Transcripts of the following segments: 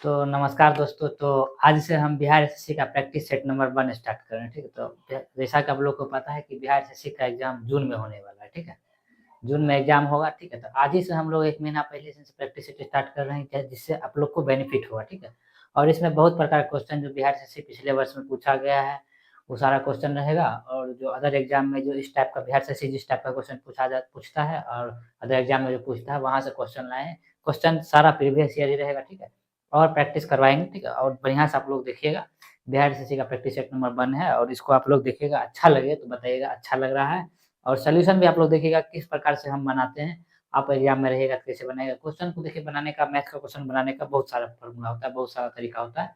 तो नमस्कार दोस्तों, तो आज से हम बिहार एसएससी का प्रैक्टिस सेट नंबर 1 स्टार्ट कर रहे हैं, ठीक है? तो जैसा कि आप लोग को पता है कि बिहार एसएससी का एग्ज़ाम जून में होने वाला है, ठीक है? जून में एग्ज़ाम होगा, ठीक है? तो आज ही से हम लोग 1 महीना पहले से प्रैक्टिस सेट स्टार्ट कर रहे हैं, जिससे आप लोग को बेनिफिट होगा, ठीक है? और इसमें बहुत प्रकार के क्वेश्चन जो बिहार एसएससी पिछले वर्ष में पूछा गया है, वो सारा क्वेश्चन रहेगा। और जो अदर एग्ज़ाम में जो इस टाइप का बिहार एसएससी जिस टाइप का क्वेश्चन पूछता है और अदर एग्ज़ाम में जो पूछता है, वहाँ से क्वेश्चन लाए हैं। क्वेश्चन सारा प्रीवियस ईयर ही रहेगा, ठीक है? और प्रैक्टिस करवाएँगे, ठीक है? और बढ़िया से आप लोग देखिएगा। बिहार एसएससी का प्रैक्टिस सेट नंबर 1 है और इसको आप लोग देखिएगा, अच्छा लगे तो बताइएगा अच्छा लग रहा है। और सॉल्यूशन भी आप लोग देखिएगा किस प्रकार से हम बनाते हैं। आप एग्ज़ाम में रहिएगा तो कैसे बनाएगा। क्वेश्चन को देखिए, बनाने का, मैथ का क्वेश्चन बनाने का बहुत सारा फ़ॉर्मूला होता है, बहुत सारा तरीका होता है।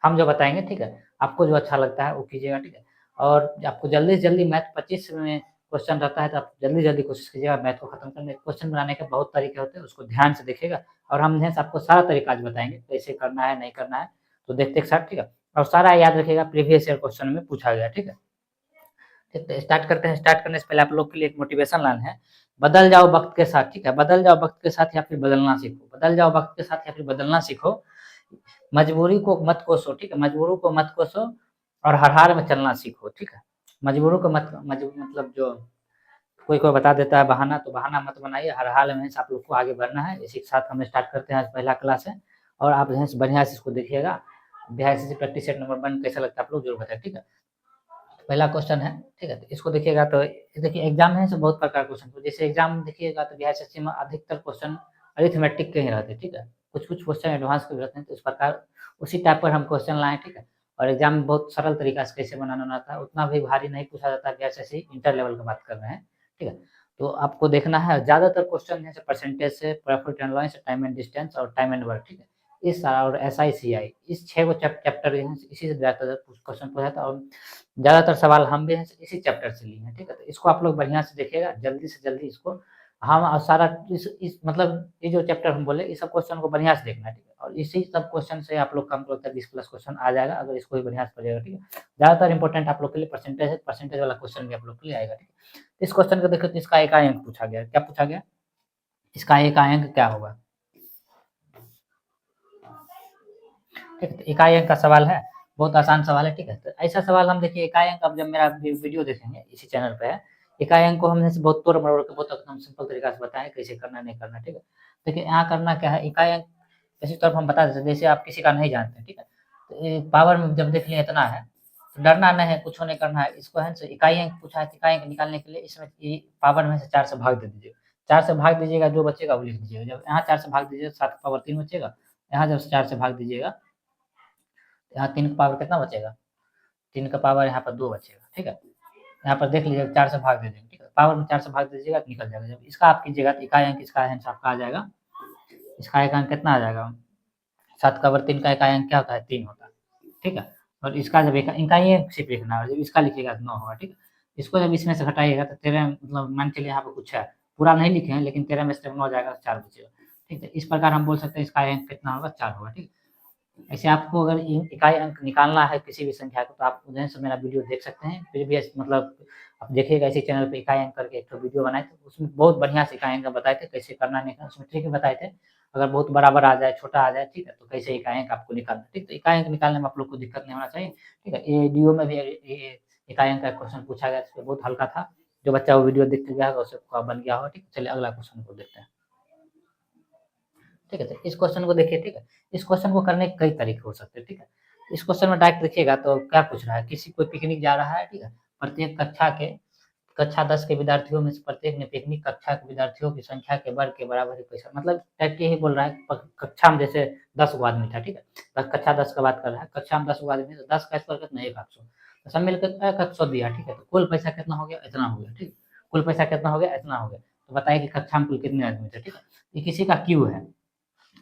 हम जो बताएँगे, ठीक है? आपको जो अच्छा लगता है वो कीजिएगा, ठीक है? और आपको जल्दी से जल्दी मैथ 25 में क्वेश्चन रहता है, तो आप जल्दी-जल्दी कोशिश कीजिएगा मैथ को खत्म करने। क्वेश्चन बनाने के बहुत तरीके होते हैं, उसको ध्यान से देखिएगा। और हम जो है आपको सारा तरीका आज बताएँगे, कैसे करना है, नहीं करना है। तो देखते एक साथ, ठीक है? और सारा याद रखिएगा, प्रीवियस ईयर क्वेश्चन में पूछा गया, ठीक है? ठीक है, स्टार्ट करते हैं। स्टार्ट करने से पहले आप लोग के लिए एक मोटिवेशन लाइन है। बदल जाओ वक़्त के साथ, ठीक है? बदल जाओ वक़्त के साथ या फिर बदलना सीखो। बदल जाओ वक़्त के साथ या फिर बदलना सीखो। मजबूरी को मत कोसो, ठीक है? मजबूरों को मत कोसो और हर हाल में चलना सीखो, ठीक है? मजबूरों को मत मतलब जो कोई-कोई बता देता है बहाना, तो बहाना मत बनाइए। हर हाल में आप लोग को आगे बढ़ना है। इसी के साथ हम स्टार्ट करते हैं, आज पहला क्लास है। और आप जो है बढ़िया से इसको देखिएगा। Bihar SSC practice set number 1 कैसा लगता है आप लोग ज़रूर बताएँ, ठीक है? पहला क्वेश्चन है, ठीक है? तो इसको देखिएगा तो देखिए, एग्ज़ाम में से बहुत प्रकार के क्वेश्चन, तो जैसे एग्ज़ाम देखिएगा तो बिहार एसएससी में अधिकतर क्वेश्चन अरिथमेटिक के ही रहते हैं, ठीक है? कुछ-कुछ क्वेश्चन एडवांस के भी रहते हैं, तो इस प्रकार उसी टाइप पर हम क्वेश्चन लाए हैं, ठीक है? और एग्ज़ाम में बहुत सरल तरीका से कैसे बनाना आता है, उतना भी भारी नहीं पूछा जाता है। बिहार एसएससी इंटर लेवल की बात कर रहे हैं, ठीक है? तो आपको देखना है, ज़्यादातर क्वेश्चन जैसे परसेंटेज से, प्रॉफिट एंड लॉस से, टाइम एंड डिस्टेंस और टाइम एंड वर्क, ठीक है? इस सारा और एसआई-सीआई, इस 6 गो चैप्टर हैं, इसी से ज़्यादातर क्वेश्चन पूछा जाता है। और ज़्यादातर सवाल हम भी हैं इसी चैप्टर से लिए हैं, ठीक है? तो इसको आप लोग बढ़िया से देखिएगा, जल्दी से जल्दी इसको हम सारा इस मतलब ये जो चैप्टर हम बोले, इस सब क्वेश्चन को बढ़िया से देखना है, ठीक है? और इसी सब क्वेश्चन से आप लोग का हमको लगता है 20 प्लस क्वेश्चन आ जाएगा, अगर इसको भी बढ़िया से पढ़िएगा, ठीक है? ज़्यादातर इम्पोर्टेंट आप लोग के लिए परसेंटेज है, परसेंटेज वाला क्वेश्चन भी आप लोग के लिए आएगा, ठीक है? इस क्वेश्चन को देखो तो इसका एकाई अंक पूछा गया है। क्या पूछा गया? इसका एकाई अंक क्या होगा? ठीक है? तो इकाई अंक का सवाल है, बहुत आसान सवाल है, ठीक है? तो ऐसा सवाल हम देखिए, इकाई अंक, अब जब मेरा वीडियो देखेंगे इसी चैनल पे है, इकाई अंक को हमने से बहुत तोड़-मरोड़ के बहुत एकदम सिंपल तरीका से बताया कैसे करना नहीं करना, ठीक है? देखिए, यहाँ करना क्या है, इकाई अंक इसी तरफ हम बता देते हैं, जैसे आप किसी का नहीं जानते, ठीक है? तो ये पावर में जब देख लिए इतना है, तो डरना नहीं है, कुछ नहीं करना है। इसको है ना इकाई अंक पूछा है, तो इकाई अंक निकालने के लिए इसमें ये पावर में से 4 से भाग दे दीजिए। 4 से भाग दीजिएगा, जो बचेगा वो लिख दीजिएगा। जब यहाँ 4 से भाग दीजिएगा, 7 की पावर 3 बचेगा। यहाँ जब 4 से भाग दीजिएगा, यहाँ 3 का पावर कितना बचेगा? 3 का पावर यहाँ पर 2 बचेगा, ठीक है? यहाँ पर देख लीजिए, 4 से भाग दे देंगे, ठीक है? पावर में 4 से भाग दीजिएगा तो निकल जाएगा। जब इसका आप कीजिएगा तो इकाई अंक इसका आंसर आपका आ जाएगा। इसका एक अंक कितना आ जाएगा? 7 का पावर 3 का इकाई अंक क्या होता है? 3 होता है, ठीक है? और इसका जब इकाई अंक सिर्फ लिखना है, जब इसका लिखिएगा तो 9 होगा, ठीक है? इसको जब इसमें से घटाइएगा तो 13, मतलब मान के चलिए यहाँ पे कुछ है, पूरा नहीं लिखे हैं, लेकिन 13 में से जब 9 जाएगा तो 4 बचेगा, ठीक है? इस प्रकार हम बोल सकते हैं इसका अंक कितना होगा? 4 होगा, ठीक है? ऐसे आपको अगर इकाई अंक निकालना है किसी भी संख्या को, तो आप उधर से मेरा वीडियो देख सकते हैं। प्रीवियस मतलब आप देखिएगा, इसी चैनल पे इकाई अंक करके एक तो वीडियो बनाए थे, उसमें बहुत बढ़िया से इकाई अंक बताए थे, कैसे करना नहीं करना, उसमें ट्रिक बताए थे। अगर बहुत बराबर आ जाए, छोटा आ जाए, ठीक है? तो कैसे इकाई अंक आपको निकालना है, ठीक? तो इकाई अंक निकालने में आप लोग को दिक्कत नहीं होना चाहिए, ठीक है? एडीओ में भी ये इकाई अंक का क्वेश्चन पूछा गया, इसमें बहुत हल्का था। जो बच्चा वो वीडियो देख के गया होगा, उसका बन गया होगा, ठीक है? चलिए अगला क्वेश्चन को देखते हैं। ठीक है? तो इस क्वेश्चन को देखिए, ठीक है? इस क्वेश्चन को करने के कई तरीके हो सकते हैं, ठीक है? इस क्वेश्चन में डायरेक्ट देखिएगा तो क्या पूछ रहा है, किसी कोई पिकनिक जा रहा है, ठीक है? प्रत्येक कक्षा 10 के विद्यार्थियों में से प्रत्येक ने पिकनिक कक्षा के विद्यार्थियों की संख्या के वर्ग के बराबर ही पैसा, मतलब डायरेक्ट यही बोल रहा है। कक्षा में जैसे 10 गो आदमी था, ठीक है? कक्षा 10 का बात कर रहा है, कक्षा में 10 गो आदमी, तो 10 का स्क्वायर कितना? 1/800। तो सब मिलकर 1/800 दिया, ठीक है? तो कुल पैसा कितना हो गया? इतना हो गया, ठीक है? कुल पैसा कितना हो गया? इतना हो गया। तो बताइए कि कक्षा में कुल कितने आदमी थे, ठीक है? ये किसी का क्यू है।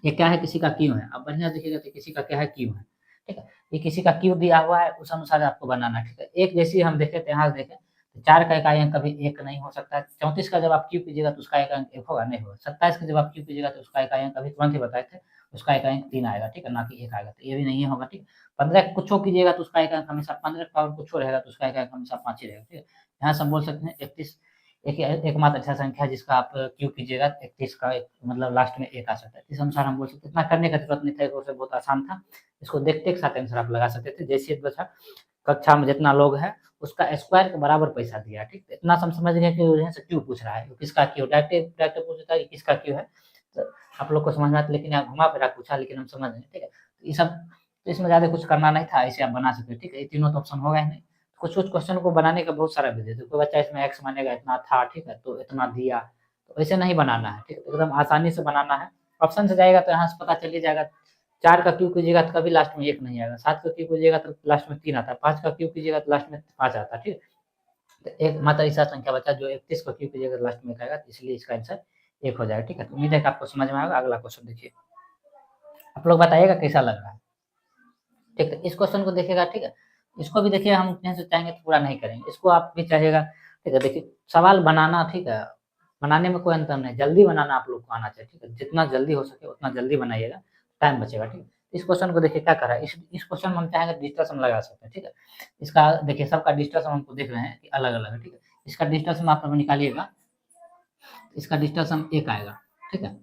ये क्या है? किसी का क्यों है। अब बढ़िया देखिएगा तो किसी का क्या है? क्यों है, ठीक है? ये किसी का क्यों दिया हुआ है, उस अनुसार आपको बनाना है, ठीक है? एक जैसे हम देखें तो यहाँ देखें तो 4 का इकाई अंक कभी 1 नहीं हो सकता है। 34 का जब आप क्यों कीजिएगा तो उसका इकाई अंक 1 होगा? नहीं होगा। 27 का जब आप क्यों कीजिएगा तो उसका इकाई अंक अभी तुरंत ही बताए थे, उसका इकाई अंक 3 आएगा, ठीक है? ना कि 1 आएगा, तो ये भी नहीं होगा, ठीक है? 15 कुछो कीजिएगा तो उसका इकाई अंक हमेशा 15 का पावर कुछो रहेगा तो उसका इकाई अंक हमेशा 5 ही रहेगा, ठीक है? यहाँ से हम बोल सकते हैं 31 एकमात्र अच्छा संख्या जिसका आप क्यू कीजिएगा 31 का मतलब लास्ट में 1 आ सकता है। इस अनुसार हम बोल सकते हैं, इतना करने का जरूरत नहीं था, एक बहुत आसान था। इसको देखते एक साथ आंसर आप लगा सकते थे। जैसे बचा कक्षा में जितना लोग है उसका स्क्वायर के बराबर पैसा दिया, ठीक है। इतना समझ गए कि यहाँ से क्यों पूछ रहा है, किसका क्यों, डायरेक्ट डायरेक्ट पूछता है किसका क्यों है, तो आप लोग को समझ में आता, लेकिन यहाँ घुमा फिरा पूछा, लेकिन हम समझ गए, ठीक है। तो ये सब, तो इसमें ज़्यादा कुछ करना नहीं था, ऐसे आप बना सकते, ठीक है। ये तीनों तो ऑप्शन होगा ही नहीं। कुछ कुछ क्वेश्चन को बनाने का बहुत सारा विधि है, तो कोई बच्चा इसमें एक्स मानेगा इतना था, ठीक है, तो इतना दिया, तो ऐसे नहीं बनाना है, ठीक है। एकदम आसानी से बनाना है। ऑप्शन से जाएगा तो यहाँ से पता चल ही जाएगा। 4 का क्यूब कीजिएगा तो कभी लास्ट में 1 नहीं आएगा, 7 का क्यूब कीजिएगा तो लास्ट में 3 आता है, 5 का क्यूब कीजिएगा तो लास्ट में 5 आता है, ठीक है। तो एक मात्र ऐसा संख्या बचा जो 31 का क्यूब कीजिएगा तो लास्ट में 1 आएगा, इसलिए इसका आंसर 1 हो जाएगा, ठीक है। तो उम्मीद है कि आपको समझ में आएगा। अगला क्वेश्चन देखिए, आप लोग बताइएगा कैसा लग रहा है, ठीक है। इस क्वेश्चन को देखिएगा, ठीक है। इसको भी देखिए, हम इतने से चाहेंगे तो पूरा नहीं करेंगे, इसको आप भी चाहेगा, ठीक है। देखिए सवाल बनाना, ठीक है, बनाने में कोई अंतर नहीं, जल्दी बनाना आप लोग को आना चाहिए, ठीक है। जितना जल्दी हो सके उतना जल्दी बनाइएगा, टाइम बचेगा, ठीक है। इस क्वेश्चन को देखिए क्या कर रहा है, इस क्वेश्चन में हम चाहेंगे डिजिटल सम लगा सकते हैं, ठीक है। इसका देखिए सबका डिजिटल सम हमको देख रहे हैं कि अलग अलग है, ठीक है। इसका डिजिटल सम आप लोग निकालिएगा, इसका डिजिटल सम 1 आएगा, ठीक है।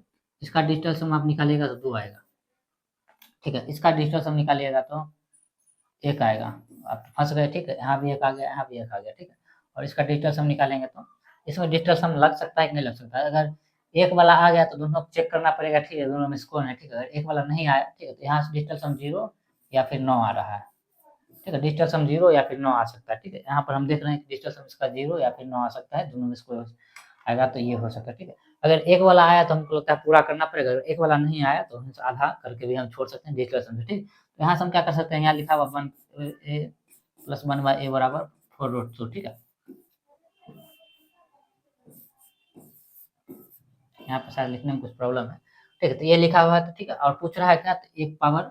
इसका डिजिटल सम आप निकालिएगा तो 2 आएगा, ठीक है। इसका डिजिटल सम निकालिएगा तो 1 आएगा, आप फंस गए, ठीक है। यहाँ भी 1 आ गया, यहाँ भी 1 आ गया, ठीक है। और इसका डिजिटल सम निकालेंगे तो इसमें डिजिटल सम लग सकता है कि नहीं लग सकता है। अगर 1 वाला आ गया तो दोनों चेक करना पड़ेगा, ठीक है, दोनों में स्कोर है, ठीक है। अगर 1 वाला नहीं आया, ठीक है, तो यहाँ से डिजिटल सम 0 या फिर 9 आ रहा है, ठीक है। डिजिटल सम 0 या फिर 9 आ सकता है, ठीक है। यहाँ पर हम देख रहे हैं कि डिजिटल सम इसका 0 या फिर 9 आ सकता है, दोनों में स्कोर आएगा तो ये हो सकता है, ठीक है। अगर 1 वाला आया तो हमको लगता है पूरा करना पड़ेगा, अगर 1 वाला नहीं आया तो हम आधा करके भी हम छोड़ सकते हैं डिजिटल सम से, ठीक। तो यहाँ से हम क्या कर सकते हैं, यहाँ लिखा हुआ 1 ए प्लस 1 बाई ए बराबर 4√2, ठीक है। यहाँ पर शायद लिखने में कुछ प्रॉब्लम है, ठीक है। तो ये लिखा हुआ है, तो ठीक है। और पूछ रहा है क्या, तो 1 पावर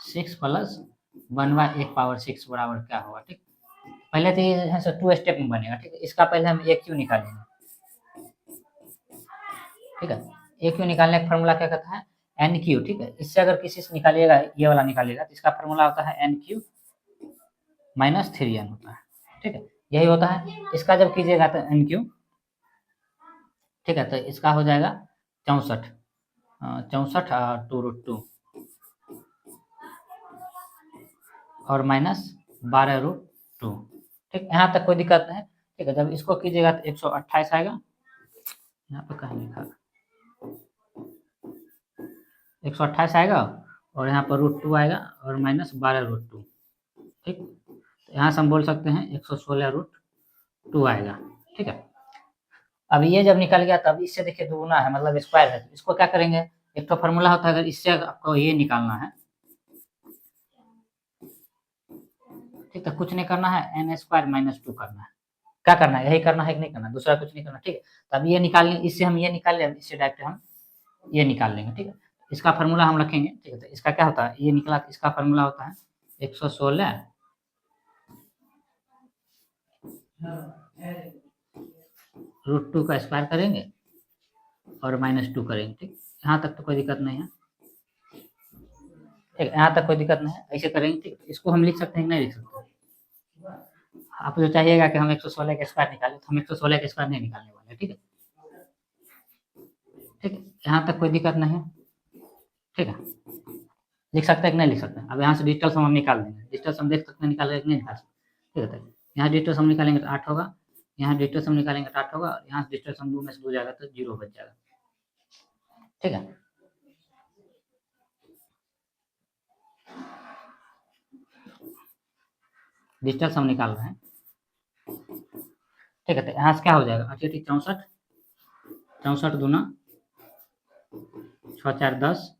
6 प्लस 1 बाई 1 पावर 6 बराबर क्या होगा, ठीक। पहले तो ये है सर 2 स्टेप में बनेगा, ठीक है। इसका पहले हम ए क्यू निकालेंगे, ठीक है। ए क्यू निकालने का फॉर्मूला क्या कहता है, एन क्यू, ठीक है। इससे अगर किसी से निकालिएगा, ये वाला निकालिएगा, तो इसका फॉर्मूला होता है एन क्यू माइनस 3n होता है, ठीक है। यही होता है। इसका जब कीजिएगा तो एन क्यू, ठीक है, तो इसका हो जाएगा 64, 64 2√2 और माइनस 12√2, ठीक। यहाँ तक कोई दिक्कत नहीं है, ठीक है। जब इसको कीजिएगा तो 128 आएगा, यहाँ पे कहीं लिखा 128 आएगा, और यहाँ पर √2 आएगा और माइनस 12√2, ठीक। तो यहाँ से हम बोल सकते हैं 116√2 आएगा, ठीक है। अब ये जब निकल गया तब इससे देखिए दुगुना है, मतलब स्क्वायर है, तो इसको क्या करेंगे, एक तो फॉर्मूला होता है, अगर इससे आपको ये निकालना है, ठीक, तो कुछ नहीं करना है, n² माइनस 2 करना है। क्या करना है, यही करना है कि नहीं करना, दूसरा कुछ नहीं करना, ठीक है। तब ये निकाल लें, इससे हम ये निकाल लें, इससे डायरेक्ट हम ये निकाल लेंगे, ठीक है। इसका फार्मूला हम रखेंगे, ठीक है। तो इसका क्या होता है, ये निकला, इसका फार्मूला होता है 116 √2 का स्क्वायर करेंगे और माइनस 2 करेंगे, ठीक। यहाँ तक तो कोई दिक्कत नहीं है, ठीक। यहाँ तक कोई दिक्कत नहीं है, ऐसे करेंगे, ठीक। इसको हम लिख सकते हैं, नहीं लिख सकते। आप जो चाहिएगा कि हम 116 का स्क्वायर निकालें, तो हम 116 का स्क्वायर नहीं निकालने वाले, ठीक है, ठीक है। यहाँ तक कोई दिक्कत नहीं है, ठीक है। लिख सकते हैं कि नहीं लिख सकते हैं। अब यहाँ से डिजिटल सम हम निकाल देंगे, डिजिटल सम देख सकते हैं निकाल नहीं निकाल सकते, ठीक है। यहाँ डिजिटल सम निकालेंगे तो 8 होगा, यहाँ डिजिटल सम निकालेंगे तो 8 होगा, यहाँ से डिजिटल सम 2 में से 2 जाएगा तो 0 बच जाएगा, ठीक है। डिजिटल सम निकाल रहे हैं, ठीक है। तो यहाँ से क्या हो जाएगा, 64 64 दूना 6 4 10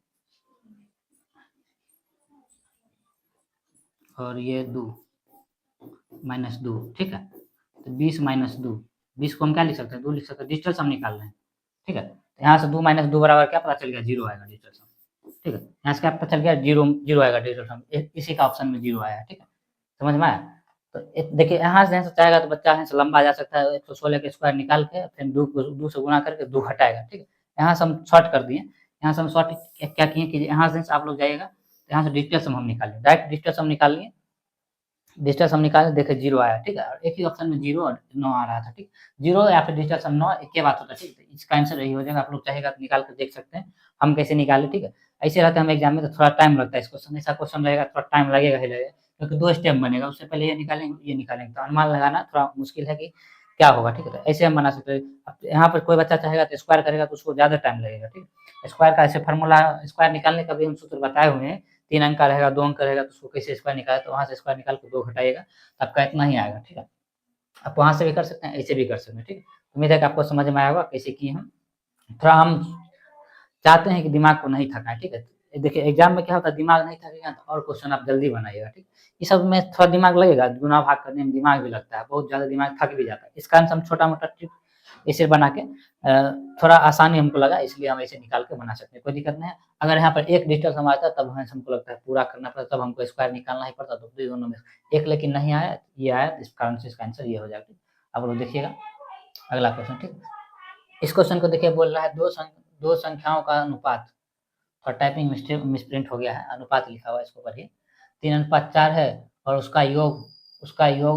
और ये 2 माइनस 2, ठीक है। तो 20 माइनस 2, 20 को हम क्या लिख सकते हैं, 2 लिख सकते हैं, डिजिटल सम निकाल रहे हैं, ठीक है। तो यहाँ से 2 माइनस 2 बराबर क्या पता चल गया, 0 आएगा डिजिटल सम, ठीक है। यहाँ से क्या पता चल गया, 0 0 आएगा डिजिटल सम, इसी का ऑप्शन में 0 आया, ठीक है। समझ में आया। तो देखिए यहाँ से चाहेगा तो बच्चा यहाँ से लंबा जा सकता है, 116 के स्क्वायर निकाल के फिर 2 से गुना करके 2 हटाएगा, ठीक है। यहाँ से हम शॉर्ट कर दिए, यहाँ से हम शॉर्ट क्या किए कि यहाँ से आप लोग जाइएगा, तो यहाँ से डिजिटल सम हम निकालें, डायरेक्ट डिजिटल सम निकाल लिए, डिजिटल सम निकाले, देखे 0 आया, ठीक है, और एक ही ऑप्शन में 0 और 9 आ रहा था, ठीक, 0 या फिर डिजिटल सम 9 एक ही बात होता है, ठीक, तो इसका आंसर यही हो जाएगा। आप लोग चाहेगा तो निकाल कर देख सकते हैं हम कैसे निकाले, ठीक है। ऐसे रहता है हम एग्जाम में तो थोड़ा टाइम लगता है, इस क्वेश्चन ऐसा क्वेश्चन रहेगा थोड़ा टाइम लगेगा ही लगेगा, क्योंकि 2 स्टेप बनेगा, उससे पहले ये निकालेंगे, तो अनुमान लगाना थोड़ा मुश्किल है कि क्या होगा, ठीक है। तो ऐसे हम बना सकते हैं। अब यहाँ पर कोई बच्चा चाहेगा तो स्क्वायर करेगा तो उसको ज़्यादा टाइम लगेगा, ठीक है। स्क्वायर का ऐसे फार्मूला, स्क्वायर निकालने का भी हम सूत्र बताए हुए हैं, 3 अंक का रहेगा, 2 अंक का रहेगा, तो उसको कैसे स्क्वायर निकाले, तो वहाँ से स्क्वायर निकाल के 2 घटाइएगा, तो आपका इतना ही आएगा, ठीक है। आप वहाँ से भी कर सकते हैं, ऐसे भी कर सकते हैं, ठीक है। उम्मीद है कि आपको समझ में आया होगा कैसे किए हम। थोड़ा हम चाहते हैं कि दिमाग को नहीं थकाएं, ठीक है। देखिए एग्जाम में क्या होता है, दिमाग नहीं थकेगा तो और क्वेश्चन आप जल्दी बनाइएगा, ठीक। ये सब में थोड़ा दिमाग लगेगा, गुना भाग करने में दिमाग भी लगता है, बहुत ज़्यादा दिमाग थक भी जाता है। इस कारण से हम छोटा-मोटा ट्रिक ऐसे बना के थोड़ा आसानी हमको लगा, इसलिए हम ऐसे निकाल के बना सकते हैं, कोई दिक्कत नहीं है। अगर यहाँ पर एक डिजिटल सम आता तब हमें हमको लगता है पूरा करना पड़ता, तब हमको स्क्वायर निकालना ही पड़ता, तो दोनों में एक लेकिन नहीं आया, ये आया, इस कारण से इसका आंसर ये हो जाएगा। आप लोग देखिएगा अगला क्वेश्चन, ठीक। इस क्वेश्चन को देखिए, बोल रहा है दो संख्याओं का अनुपात, और टाइपिंग मिसप्रिंट हो गया है, अनुपात लिखा हुआ है, इसको पढ़िए। 3:4 है और उसका योग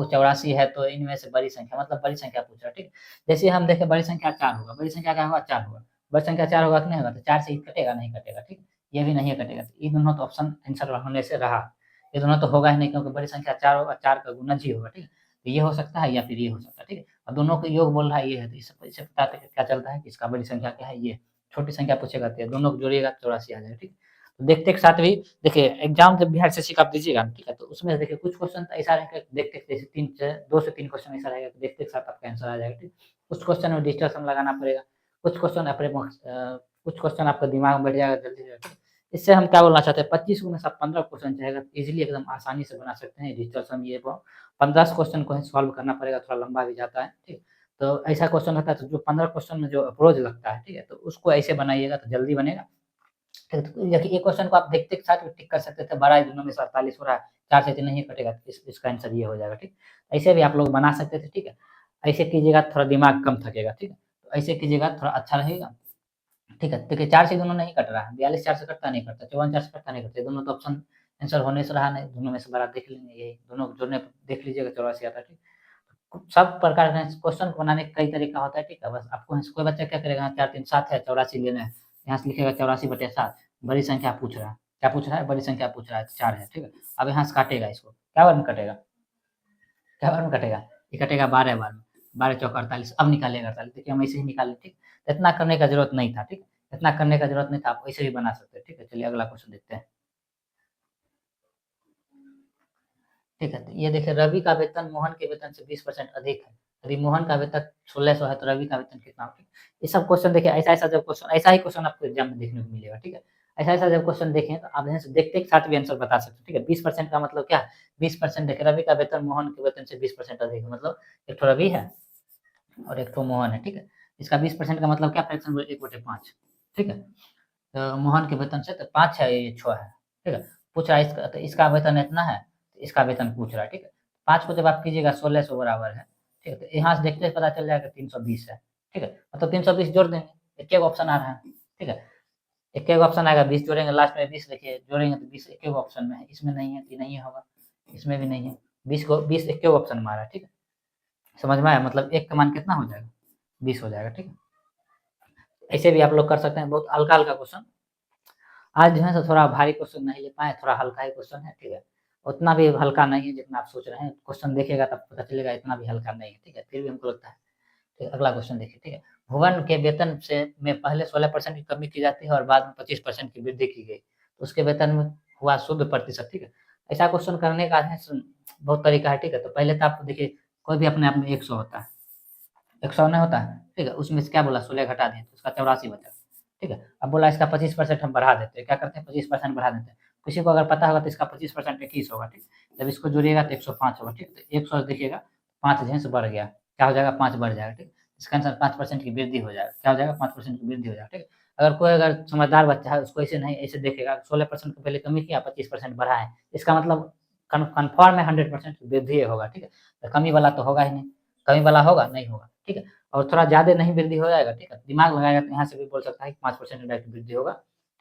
84 है, तो इनमें से बड़ी संख्या, मतलब बड़ी संख्या पूछ रहा है, ठीक। जैसे हम देखें बड़ी संख्या 4 होगा, बड़ी संख्या क्या होगा, 4 होगा, बड़ी संख्या 4 होगा कि नहीं होगा, तो 4 से कटेगा, नहीं कटेगा, ठीक। ये भी नहीं कटेगा, तो ये दोनों तो ऑप्शन आंसर होने से रहा, ये दोनों तो होगा ही नहीं, क्योंकि बड़ी संख्या 4 होगा, 4 का गुणज ही होगा, ठीक। तो ये हो सकता है या फिर ये हो सकता है, ठीक है। और दोनों का योग बोल रहा है ये है, तो इससे पता क्या चलता है कि इसका बड़ी संख्या क्या है, ये छोटी संख्या पूछेगा तो दोनों को जोड़िएगा 84 आ जाएगा, ठीक। तो देखते के साथ भी देखिए एग्जाम जब बिहार से आप दीजिएगा, ठीक है, तो उसमें देखिए कुछ क्वेश्चन तो ऐसा रहेगा, देखते जैसे 2 से 3 क्वेश्चन ऐसा रहेगा, तो देखते के साथ आपका आंसर आ जाएगा, ठीक। कुछ क्वेश्चन में डिजिटल सम लगाना पड़ेगा, कुछ क्वेश्चन आपका दिमाग में बैठ जाएगा जल्दी से, ठीक। इससे हम क्या बोलना चाहते हैं, 25 में से 15 क्वेश्चन चाहेगा इजीली एकदम आसानी से बना सकते हैं डिजिटल सम। ये 15 क्वेश्चन को सॉल्व करना पड़ेगा, थोड़ा लंबा भी जाता है, ठीक। तो ऐसा क्वेश्चन होता है, तो जो 15 क्वेश्चन में जो अप्रोच लगता है, ठीक है, तो उसको ऐसे बनाइएगा तो जल्दी बनेगा। देखिए एक क्वेश्चन को आप देखते के साथ भी टिक कर सकते थे, 12 दूनों में 47 हो रहा है, 4 से 3 नहीं कटेगा, इसका आंसर ये हो जाएगा, ठीक। ऐसे भी आप लोग बना सकते थे, ठीक है। ऐसे कीजिएगा थोड़ा दिमाग कम थकेगा, ठीक है। तो ऐसे कीजिएगा थोड़ा अच्छा रहेगा, ठीक है। देखिए 4 से दोनों नहीं कट रहा है, 42 4 से कटता नहीं कटता, 54 4 से कटता नहीं कटता, दोनों तो ऑप्शन आंसर होने से रहा नहीं, दोनों में से बड़ा देख लेंगे, यही दोनों को जोड़ने पे देख लीजिएगा 84 आता है, ठीक। सब प्रकार के क्वेश्चन को बनाने का कई तरीका होता है, ठीक है। बस आपको कोई बच्चा क्या करेगा, 4 3 7 है, 84 लेना है, यहाँ से लिखेगा 84/7, बड़ी संख्या पूछ रहा है, क्या पूछ रहा है, बड़ी संख्या पूछ रहा है, 4 है, ठीक है। अब यहाँ से काटेगा इसको, क्या बार में कटेगा, क्या बार में कटेगा, ये कटेगा 12 बार में, 12 चौका 48, अब निकालेगा 48, देखिए हम ऐसे ही निकाले, ठीक। इतना करने का जरूरत नहीं था, ठीक, इतना करने का जरूरत नहीं था, आप ऐसे भी बना सकते हैं, ठीक है। चलिए अगला क्वेश्चन देखते हैं, ठीक है। तो ये देखिए रवि का वेतन मोहन के वेतन से 20% अधिक है, यदि मोहन का वेतन 1600 है तो रवि का वेतन कितना होगा, ठीक। ये सब क्वेश्चन देखिए, ऐसा-ऐसा जब क्वेश्चन, ऐसा ही क्वेश्चन आपको एग्जाम में देखने को मिलेगा, ठीक है। ऐसा-ऐसा जब क्वेश्चन देखें तो आप यहाँ से देखते के साथ भी आंसर बता सकते हैं, ठीक है। 20% का मतलब क्या है, 20% देखिए रवि का वेतन मोहन के वेतन से 20% अधिक है, मतलब एक ठो रवि है और एक ठो मोहन है, ठीक है। इसका 20% का मतलब क्या, फ्रैक्शन 1/5, ठीक है। तो मोहन के वेतन से तो 5 है, ये 6 है, ठीक है। पूछ रहा है इसका, तो इसका वेतन इतना है, तो इसका वेतन पूछ रहा है, ठीक है। 5 को जब आप कीजिएगा 1600 बराबर है, ठीक है। तो यहाँ से देखते ही पता चल जाएगा 320 है, ठीक है। मतलब 320 जोड़ देंगे, एक एक ऑप्शन आ रहा है, ठीक है। एक एक ऑप्शन आएगा, 20 जोड़ेंगे लास्ट में, 20 देखिए जोड़ेंगे तो 20 एक एक ऑप्शन में है, इसमें नहीं है तो नहीं होगा, इसमें भी नहीं है, 20 एक एक ऑप्शन में आ रहा है, ठीक है। समझ में आया, मतलब एक का मान कितना हो जाएगा, 20 हो जाएगा, ठीक है। ऐसे भी आप लोग कर सकते हैं, बहुत हल्का हल्का क्वेश्चन। आज जो है सो थोड़ा भारी क्वेश्चन नहीं ले पाए, थोड़ा हल्का ही क्वेश्चन है, ठीक है। उतना भी हल्का नहीं है जितना आप सोच रहे हैं, क्वेश्चन देखिएगा तब पता चलेगा इतना भी हल्का नहीं है, ठीक है। फिर भी हमको लगता है, ठीक है। अगला क्वेश्चन देखिए, ठीक है। भुवन के वेतन से में पहले 16% की कमी की जाती है और बाद में 25% की वृद्धि की गई, तो उसके वेतन में हुआ शुद्ध प्रतिशत, ठीक है। ऐसा क्वेश्चन करने का है बहुत तरीका है, ठीक है। तो पहले तो आप देखिए कोई भी अपने आप में 100 होता है, 100 नहीं होता है, ठीक है। उसमें से क्या बोला, 16 घटा दिए तो उसका 84 बचा, ठीक है। अब बोला इसका 25% हम बढ़ा देते हैं, क्या करते हैं 25% बढ़ा देते हैं। किसी को अगर पता होगा तो इसका 25% 21 होगा, ठीक। जब इसको जोड़िएगा तो 105 होगा, ठीक। तो 100 देखिएगा 5 जैसे बढ़ गया, क्या हो जाएगा, 5 बढ़ जाएगा, ठीक। इसका आंसर 5% की वृद्धि हो जाएगा, क्या हो जाएगा, 5% की वृद्धि हो जाएगा, ठीक। अगर समझदार बच्चा है उसको ऐसे नहीं, ऐसे देखेगा 16% को पहले कमी किया, 25% बढ़ा है, इसका मतलब कन्फर्म है 100% वृद्धि होगा, ठीक है। तो कमी वाला तो होगा ही नहीं, कमी वाला होगा नहीं होगा, ठीक है। और थोड़ा ज़्यादा नहीं वृद्धि हो जाएगा, ठीक है। दिमाग लगाएगा तो यहाँ से भी बोल सकता है कि 5% डायरेक्ट वृद्धि होगा,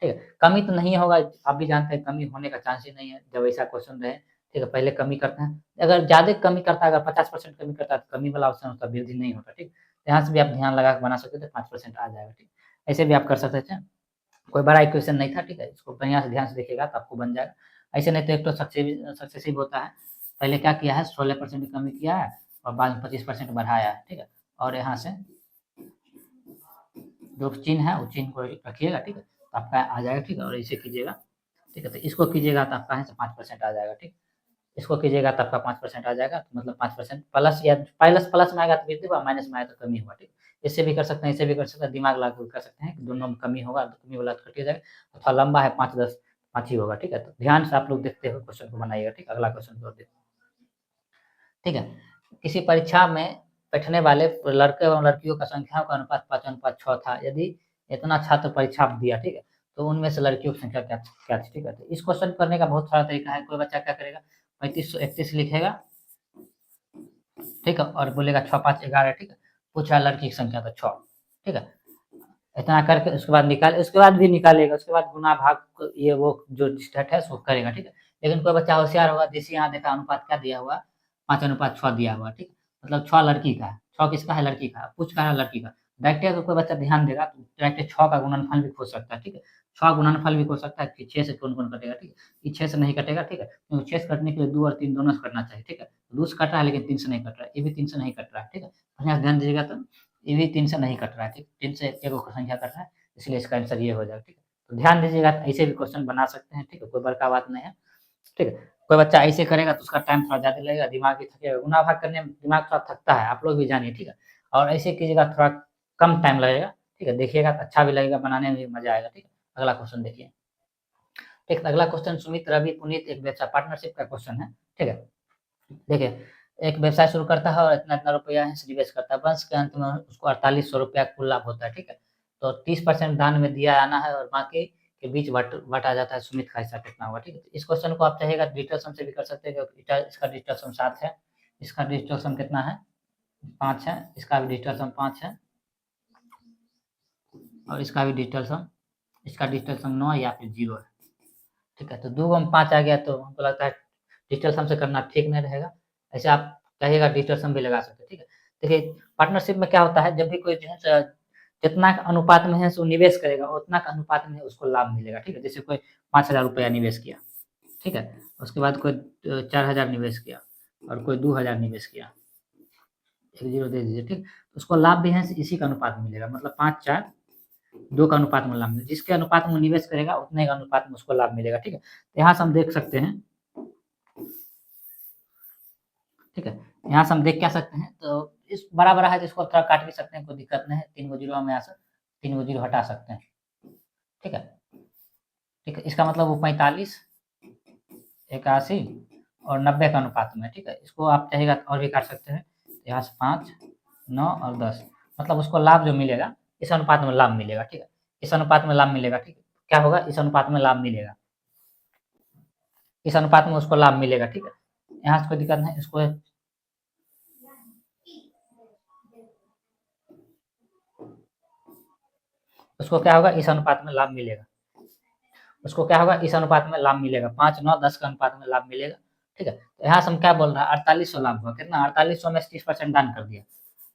ठीक है। कमी तो नहीं होगा, आप भी जानते हैं कमी होने का चांस ही नहीं है जब ऐसा क्वेश्चन रहे, ठीक है, पहले कमी करते हैं, अगर ज़्यादा कमी करता है, अगर 50% कमी करता है तो कमी वाला ऑप्शन उसका वृद्धि नहीं होता, ठीक। यहाँ से भी आप ध्यान लगा के बना सकते थे, 5% आ जाएगा, ठीक। ऐसे भी आप कर सकते थे, कोई बड़ा इक्वेशन नहीं था, ठीक है, इसको बढ़िया से ध्यान से देखिएगा तो आपको बन जाएगा। ऐसे नहीं तो एक तो सक्सेसिव होता है, पहले क्या किया है 16% की कमी किया है और बाद में 25% बढ़ाया है, ठीक है, और यहाँ से जो चिन्ह है वो चिन्ह को रखिएगा, ठीक है, तो आपका आ जाएगा, ठीक है, और ऐसे कीजिएगा, ठीक है, तो इसको कीजिएगा तो आपका यहाँ से 5% आ जाएगा, ठीक। इसको कीजिएगा तो आपका 5% आ जाएगा, तो मतलब 5% प्लस या प्लस प्लस में आएगा तो वृद्धि हुआ, माइनस में आएगा तो कमी हुआ, ठीक। इससे भी कर सकते हैं, इससे भी कर सकते हैं, दिमाग लगा के कर सकते हैं कि दोनों में कमी होगा तो कमी वाला कट जाएगा, थोड़ा लंबा है 5-10 5 ही होगा, ठीक है, तो ध्यान से आप लोग देखते हुए क्वेश्चन को बनाइएगा, ठीक। अगला क्वेश्चन को देखते, ठीक है। किसी परीक्षा में बैठने वाले लड़के एवं लड़कियों का संख्याओं का अनुपात 5:6 था, यदि इतना छात्र परीक्षा दिया, ठीक है, तो उनमें से लड़कियों की संख्या क्या क्या थी, ठीक है। तो इस क्वेश्चन करने का बहुत सारा तरीका है, कोई बच्चा क्या करेगा 3531 लिखेगा, ठीक है, और बोलेगा 6×5=11, ठीक है, पूछ रहा लड़की की संख्या तो 6, ठीक है, इतना करके उसके बाद उसके बाद भी निकालेगा, उसके बाद गुना भाग ये वो जो स्टेट है उसको करेगा, ठीक है। लेकिन कोई बच्चा होशियार होगा, जैसे यहाँ देखा अनुपात क्या दिया हुआ 5:6 दिया हुआ, ठीक, मतलब 6 लड़की का है, 6 किसका है लड़की का, पूछ का है लड़की का, डायरेक्ट अगर कोई बच्चा ध्यान देगा तो डायरेक्ट 6 का गुणनफल भी खोज सकता है, ठीक है, 6 गुणनफल भी खोज सकता है कि 6 से कौन कौन कटेगा, ठीक है, ये 6 से नहीं कटेगा, ठीक है, क्योंकि 6 से कटने के लिए 2 और 3 दोनों से कटना चाहिए, ठीक है, 2 से कट रहा है लेकिन 3 से नहीं कट रहा है, ये भी 3 से नहीं कट रहा है, ठीक है, बढ़िया से ध्यान दीजिएगा, तो ये भी 3 से नहीं कट रहा है, ठीक, 3 से एक संख्या कट रहा है, इसलिए इसका आंसर ये हो जाएगा, ठीक है। तो ध्यान दीजिएगा, ऐसे भी क्वेश्चन बना सकते हैं, ठीक है, कोई बड़का बात नहीं है, ठीक है। कोई बच्चा ऐसे करेगा तो उसका टाइम थोड़ा ज़्यादा लगेगा, दिमाग भी थकेगा, गुना भाग करने में दिमाग थोड़ा थकता है, आप लोग भी जानिए, ठीक है, और ऐसे कीजिएगा थोड़ा कम टाइम लगेगा, ठीक है, देखिएगा तो अच्छा भी लगेगा, बनाने में भी मज़ा आएगा, ठीक है। अगला क्वेश्चन देखिए, ठीक, अगला क्वेश्चन सुमित, रवि, पुनीत एक व्यवसाय पार्टनरशिप का क्वेश्चन है, ठीक है। देखिए, एक व्यवसाय शुरू करता है और इतना-इतना रुपया है निवेश करता है, वर्ष के अंत में उसको 4800 रुपया कुल लाभ होता है, ठीक है। तो 30% दान में दिया जाना है और बाकी के बीच बाँटा जाता है, सुमित का हिस्सा कितना होगा, ठीक है। इस क्वेश्चन को आप चाहेगा डिजिटल सम से भी कर सकते हैं, क्योंकि इसका डिजिटल सम 7 है, इसका डिजिटल सम कितना है 5 है, इसका भी डिजिटल सम 5 है और इसका भी डिजिटल सम 9 या फिर 0 है, ठीक है। तो 2 में 5 आ गया तो हमको लगता है डिजिटल सम से करना ठीक नहीं रहेगा, ऐसे आप कहिएगा डिजिटल सम भी लगा सकते हैं, ठीक है। देखिए, पार्टनरशिप में क्या होता है, जब भी कोई जो है जितना अनुपात में है सो निवेश करेगा, उतना का अनुपात में उसको लाभ मिलेगा, ठीक है। जैसे कोई 5000 रुपया निवेश किया, ठीक है, उसके बाद कोई 4000 निवेश किया और कोई 2000 निवेश किया, 1 0 दे दीजिए, ठीक, उसको लाभ भी है इसी का अनुपात में मिलेगा, मतलब 5-4 2 का अनुपात में लाभ मिलेगा, जिसके अनुपात में निवेश करेगा उतने का अनुपात में उसको लाभ मिलेगा, ठीक है। तो यहाँ से हम देख सकते हैं, ठीक है, यहाँ से हम देख क्या सकते हैं, तो इस बड़ा-बड़ा है तो इसको थोड़ा काट भी सकते हैं, कोई दिक्कत नहीं है, 3 गो जीरो हम यहाँ से 3 गो जीरो हटा सकते हैं, ठीक है। ठीक है, इसका मतलब वो 45, 81 और 90 का अनुपात में, ठीक है। इसको आप चाहेगा तो और भी काट सकते हैं, यहाँ से 5, 9 और 10, मतलब उसको लाभ जो मिलेगा, इस अनुपात में लाभ मिलेगा, ठीक है। इस अनुपात में लाभ मिलेगा, ठीक है। क्या होगा, इस अनुपात में लाभ मिलेगा, इस अनुपात में उसको लाभ मिलेगा, ठीक है। यहाँ से कोई दिक्कत नहीं, इसको उसको क्या होगा, इस अनुपात में लाभ मिलेगा, उसको क्या होगा, इस अनुपात में लाभ मिलेगा, 5, 9, 10 का अनुपात में लाभ मिलेगा, ठीक है। तो यहाँ से हम क्या बोल रहे हैं, 4800 लाभ हुआ, कितना 4800 में 30% दान कर दिया,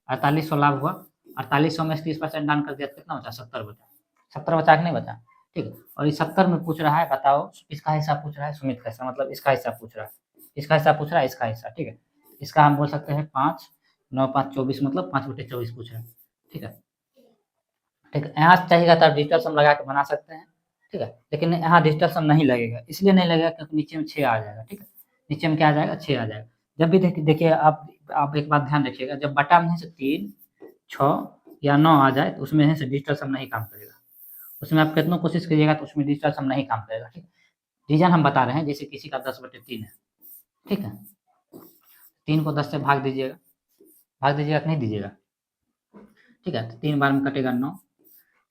4800 लाभ हुआ, 4800 में 30% दान कर दिया तो कितना बचा, 70 बचा, 70 बचा कि नहीं बचा, ठीक है। और इस 70 में पूछ रहा है, बताओ इसका हिस्सा पूछ रहा है, सुमित का हिस्सा, मतलब इसका हिस्सा पूछ रहा है, इसका हिस्सा पूछ रहा है, इसका हिस्सा, ठीक है। इसका हम बोल सकते हैं 5, 9, 5, 24, मतलब 5/24 पूछ रहा है, ठीक है। ठीक है, यहाँ से चाहिएगा तो आप डिजिटल सम लगा के बना सकते हैं, ठीक है, लेकिन यहाँ डिजिटल सम नहीं लगेगा, इसलिए नहीं लगेगा क्योंकि नीचे में 6 आ जाएगा, ठीक है, नीचे में क्या आ जाएगा, 6 आ जाएगा। जब भी देखिए आप एक बात ध्यान रखिएगा, जब बटा में से 3, 6 या 9 आ जाए तो उसमें से डिजिटल सम नहीं काम करेगा, उसमें आप कितना कोशिश कीजिएगा तो उसमें डिजिटल सम नहीं काम करेगा, ठीक है। रीजन हम बता रहे हैं, जैसे किसी का 10/3 है, ठीक है, 3 को 10 से भाग दीजिएगा कि नहीं दीजिएगा, ठीक है, तो 3 बार में कटेगा 9,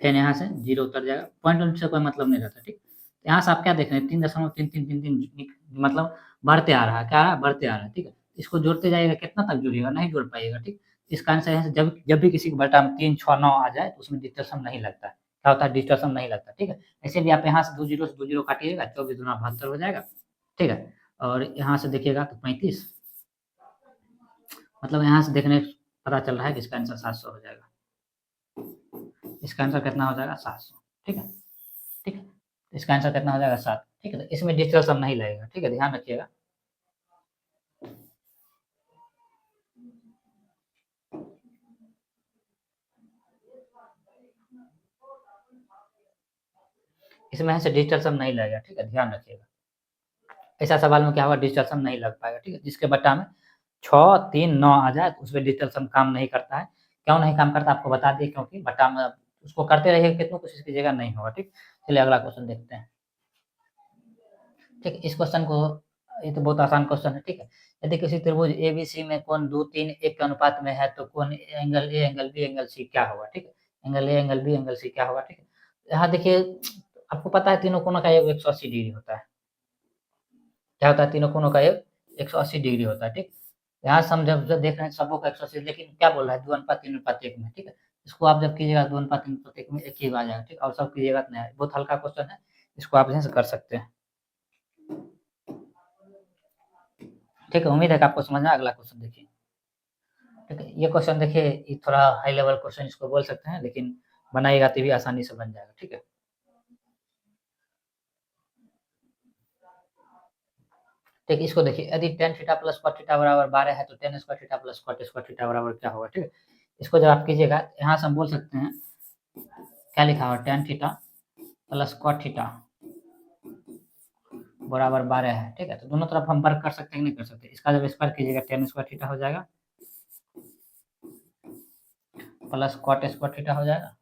फिर यहाँ से 0 उतर जाएगा, पॉइंट उन से कोई मतलब नहीं रहता, ठीक। यहाँ से आप क्या देख रहे हैं, 3.3333 मतलब बढ़ते आ रहा है, क्या आ रहा है, बढ़ते आ रहा है, ठीक है। इसको जोड़ते जाइएगा, कितना तक जुड़ेगा, नहीं जोड़ पाइएगा, ठीक। इसका आंसर है, जब जब भी किसी बटा में 3, 6, 9 आ जाए तो उसमें डिजिटल सम नहीं लगता है, क्या होता है, डिजिटल सम नहीं लगता, ठीक है। ऐसे भी आप यहाँ से 2 जीरो से 2 जीरो काटिएगा, 24 दूना 72 हो जाएगा, ठीक है। और यहाँ से देखिएगा तो 35, मतलब यहाँ से देखने पता चल रहा है कि इसका आंसर 700 हो जाएगा। इसका आंसर कितना हो जाएगा? 700। ठीक है, ठीक है, इसका आंसर कितना हो जाएगा? 7। ठीक है, तो इसमें डिजिटल सम नहीं लगेगा। ठीक है, ध्यान रखिएगा। इसमें से डिजिटल सम नहीं लगेगा। ठीक है, ध्यान रखिएगा। ऐसा सवाल में क्या होगा? डिजिटल सम नहीं लग पाएगा। ठीक है, जिसके बट्टा में 6, 3, 9 आ जाए तो उसमें डिजिटल सम काम नहीं करता है। क्यों नहीं काम करता आपको बता दिए, क्योंकि बट्टा में उसको करते रहिए, कितनी कोशिश कीजिएगा नहीं होगा। ठीक, चलिए अगला क्वेश्चन देखते हैं। ठीक, इस क्वेश्चन को, ये तो बहुत आसान क्वेश्चन है। ठीक है, यदि किसी त्रिभुज एबीसी में कोण 2, 3, 1 के अनुपात में है तो कोण angle A, angle B, angle C क्या होगा? ठीक है, angle A, angle B, angle C क्या होगा? ठीक है, यहाँ देखिए, आपको पता है तीनों कोणों का योग 180 डिग्री होता है। क्या होता है? तीनों कोणों का योग 180 डिग्री होता है। ठीक, यहाँ से हम जब देख रहे हैं सबों का 180, लेकिन क्या बोल रहा है? 2 अनुपात 3 अनुपात 1 में। ठीक है, इसको आप जब कीजिएगा 2 अनुपात 3 अनुपात 1 में एक ही आ जाएगा। ठीक, और सब कीजिएगा तो नहीं, बहुत हल्का क्वेश्चन है, इसको आप यहाँ से कर सकते हैं। ठीक है, उम्मीद है कि आपको समझ में। अगला क्वेश्चन देखिए। ठीक है, ये क्वेश्चन देखिए, ये थोड़ा हाई लेवल क्वेश्चन इसको बोल सकते हैं, लेकिन बनाएगा तो भी आसानी से बन जाएगा। ठीक है, ठीक, इसको देखिए, यदि tan theta plus cot theta बराबर 12 है तो tan square theta plus cot square theta बराबर क्या होगा? ठीक है, इसको जब आप कीजिएगा यहाँ से हम बोल सकते हैं, क्या लिखा हुआ? tan theta plus cot theta बराबर 12 है। ठीक है, तो दोनों तरफ हम वर्क कर सकते हैं कि नहीं कर सकते? इसका जब स्क्वायर कीजिएगा tan स्क्वायर थीटा हो जाएगा प्लस cot स्क्वायर थीटा हो जाएगा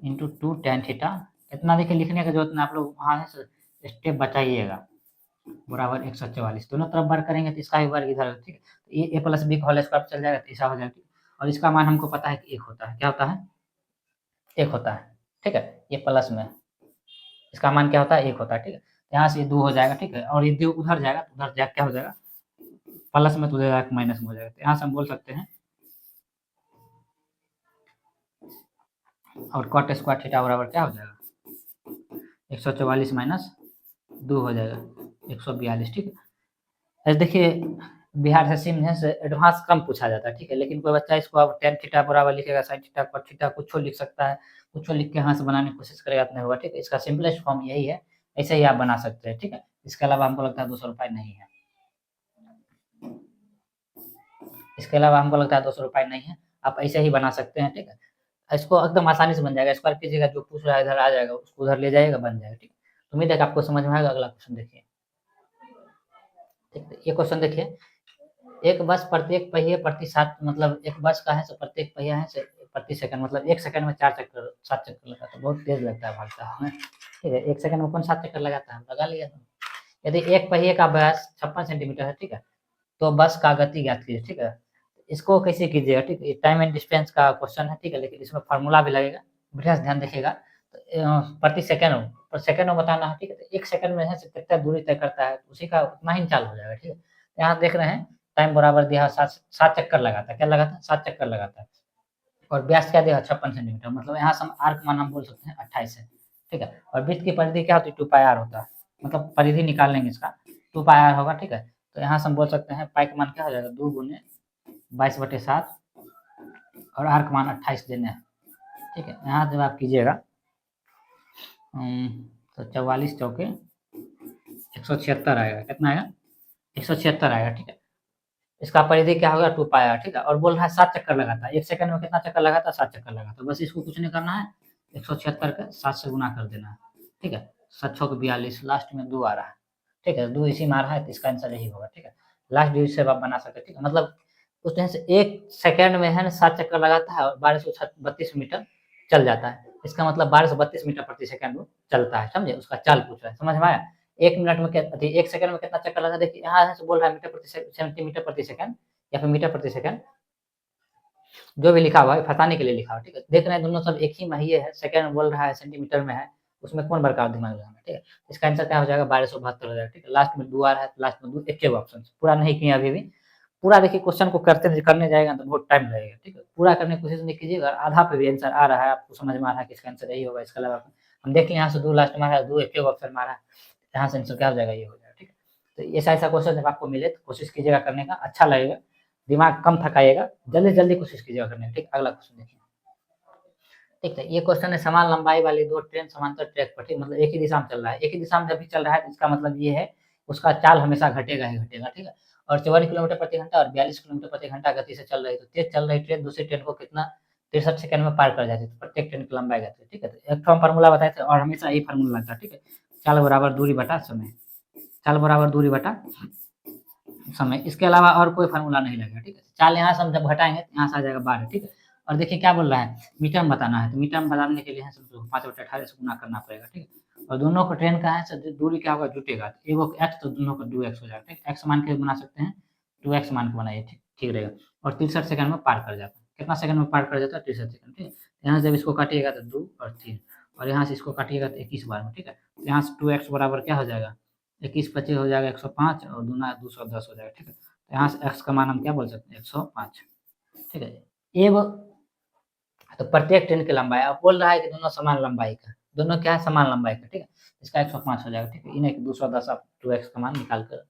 इंटू 2 tan थीटा। इतना देखिए लिखने की जरूरत नहीं, आप लोग वहाँ से स्टेप बचाइएगा, बराबर 144। दोनों तरफ वर्ग करेंगे तो इसका भी वर्ग इधर। ठीक है, तो ये ए प्लस बी का होल स्क्वायर चल जाएगा तो ऐसा हो जाएगा। और इसका मान हमको पता है कि 1 होता है। क्या होता है? 1 होता है। ठीक है, ये प्लस में, इसका मान क्या होता है? 1 होता है। ठीक है, यहाँ से 2 हो जाएगा। ठीक है, और ये 2 उधर जाएगा तो उधर क्या हो जाएगा? प्लस में तो उधर जाएगा माइनस में हो जाएगा। तो यहाँ से हम बोल सकते हैं, और कॉट स्क्वायर थीटा बराबर क्या हो जाएगा? 144 माइनस 2 हो जाएगा 142। ठीक है, देखिए, बिहार से सिम से एडवांस कम पूछा जाता है। ठीक है, लेकिन कोई बच्चा इसको अब tan थीटा बराबर लिखेगा sin थीटा cot थीटा कुछ लिख सकता है, कुछ लिख के यहाँ से बनाने की कोशिश करेगा तो नहीं होगा। ठीक है, इसका सिंपलेस्ट फॉर्म यही है, ऐसे ही आप बना सकते हैं। ठीक है, इसके अलावा हमको लगता है 200 रुपये नहीं है। इसके अलावा हमको लगता है 200 रुपये नहीं है, आप ऐसे ही बना सकते हैं। ठीक है, इसको एकदम आसानी से बन जाएगा। स्क्वायर कीजिएगा, जो पूछ रहा है इधर आ जाएगा, उसको उधर ले जाएगा, बन जाएगा। ठीक है, उम्मीद है कि आपको समझ में आएगा। अगला क्वेश्चन देखिए। ठीक है, ये क्वेश्चन देखिए, एक बस प्रत्येक पहिए प्रति 7, मतलब एक बस का है तो प्रत्येक पहिया है प्रति सेकंड, मतलब 1 सेकंड में 4 चक्कर 7 चक्कर लगाता है। बहुत तेज लगता है भागता है। ठीक है, 1 सेकंड में कौन 7 चक्कर लगाता है? लगा लिया। यदि एक पहिए का व्यास 56 सेंटीमीटर है, ठीक है, तो बस का गति ज्ञात कीजिए। ठीक है, इसको कैसे कीजिएगा? ठीक है, टाइम एंड डिस्टेंस का क्वेश्चन है। ठीक है, लेकिन इसमें फार्मूला भी लगेगा, बढ़िया से ध्यान देखिएगा। तो प्रति सेकंड पर सेकंड में बताना है। ठीक है, तो 1 सेकंड में है से कितना दूरी तय करता है, उसी का उतना ही चाल हो जाएगा। ठीक है, यहाँ देख रहे हैं, टाइम बराबर दिया है 7 चक्कर लगाता है। क्या लगाता है? 7 चक्कर लगाता है। और व्यास क्या दिया? 56 सेंटीमीटर, मतलब यहाँ से हम आर्क मान हम बोल सकते हैं 28 है। ठीक है, और वृत्त की परिधि क्या होती है? 2 पाई आर होता है, मतलब परिधि निकाल लेंगे इसका, 2 पाई आर होगा। ठीक है, तो यहाँ से हम बोल सकते हैं पाई का मान क्या हो जाएगा? 2 गुने 22/7 और आर का मान 28 देने हैं। ठीक है, यहाँ जब आप कीजिएगा तो 44 चौके 176 आएगा। कितना आएगा? 176 आएगा। ठीक है, इसका परिधि क्या होगा? 2 पाई आर। ठीक है, और बोल रहा है 7 चक्कर लगाता है। 1 सेकंड में कितना चक्कर लगाता है? 7 चक्कर लगाता है। बस इसको कुछ नहीं करना है, 176 का 7 से गुना कर देना है। ठीक है, 7 छक 42, लास्ट में 2 आ रहा है। ठीक है, 2 इसी में आ रहा है तो इसका आंसर यही होगा। ठीक है, लास्ट डिजिट से आप बना सकते हैं। ठीक है, मतलब उस तरह से 1 सेकंड में है ना 7 चक्कर लगाता है और 1232 मीटर चल जाता है। इसका मतलब 1232 मीटर प्रति सेकंड वो चलता है। समझे? उसका चाल पूछ रहा है, समझ में आया? 1 मिनट में क्या, 1 सेकंड में कितना चक्कर लगा? देखिए यहाँ से बोल रहा है मीटर प्रति सेंटीमीटर प्रति सेकंड या फिर मीटर प्रति सेकंड, जो भी लिखा हुआ है फंसाने के लिए लिखा हुआ है। ठीक है, देख रहे हैं दोनों सब एक ही में ही है, सेकंड बोल रहा है सेंटीमीटर में है, उसमें कौन बड़का दिमाग लगाना? ठीक है, इसका आंसर क्या हो जाएगा? 1272 हो जाएगा। ठीक है, लास्ट में 2 आ रहा है तो लास्ट में 2 एक ही ऑप्शन पूरा नहीं किया अभी भी। पूरा देखिए क्वेश्चन को करने जाएगा तो बहुत टाइम लगेगा। ठीक है, पूरा करने की कोशिश नहीं कीजिएगा। आधा पे भी आंसर आ रहा है, आपको समझ में आ रहा है कि इसका आंसर यही होगा। इसके अलावा हम देखिए यहाँ से 2 लास्ट में आ रहा है, 2 एक ऑप्शन में आ रहा है, यहाँ से आंसर क्या हो जाएगा? ये हो जाएगा। ठीक है, तो ऐसा ऐसा क्वेश्चन जब आपको मिले तो कोशिश कीजिएगा करने का, अच्छा लगेगा, दिमाग कम थकाइएगा, जल्दी जल्दी कोशिश कीजिएगा करने का। ठीक, अगला क्वेश्चन देखिए। ठीक है, ये क्वेश्चन है, समान लंबाई वाली दो ट्रेन समांतर ट्रैक पर, ठीक, मतलब एक ही दिशा में चल रहा है, एक ही दिशा में जब भी चल रहा है तो इसका मतलब ये है उसका चाल हमेशा घटेगा ही घटेगा। ठीक है, और 54 किलोमीटर प्रति घंटा और 42 किलोमीटर प्रति घंटा गति से चल रही, तो तेज चल रही ट्रेन दूसरी ट्रेन को कितना 63 सेकंड में पार कर जाती है, तो प्रत्येक ट्रेन की लंबाई घटती है। ठीक है, तो एक फार्मूला बताए थे और हमेशा यही फार्मूला लगता है। ठीक है, चाल बराबर दूरी बटा समय, चाल बराबर दूरी बटा समय, इसके अलावा और कोई फार्मूला नहीं लगेगा। ठीक है, चाल यहाँ से हम जब घटाएंगे तो यहाँ से आ जाएगा 12। ठीक है, और देखिए क्या बोल रहा है, मीटर में बताना है, तो मीटर में बताने के लिए है 5/18 से गुना करना पड़ेगा। ठीक है, और दोनों को ट्रेन का है दूरी क्या होगा, जुटेगा, तो एगो एक्स तो दोनों को 2x हो जाएगा। ठीक, एक्स मान के बना सकते हैं, 2x मान के बनाइए, ठीक ठीक रहेगा। और 63 सेकंड में पार कर जाता है, कितना सेकंड में पार कर जाता है, 63 सेकंड। ठीक है, यहाँ से जब इसको काटिएगा तो 2 और 3, और यहाँ से इसको काटिएगा तो 21 बार में। ठीक है, तो यहाँ से 2x बराबर क्या हो जाएगा, 21 25 हो जाएगा 105, और दूना 210 हो जाएगा। ठीक है, तो यहाँ से x का मान हम क्या बोल सकते हैं, 105। ठीक है, ये वो तो प्रत्येक ट्रेन की लंबाई, अब बोल रहा है कि दोनों समान लंबाई का, दोनों क्या है, समान लंबाई का। ठीक है, इसका 105 हो जाएगा। ठीक है, इन्हें 210 आप 2x का मान निकाल कर,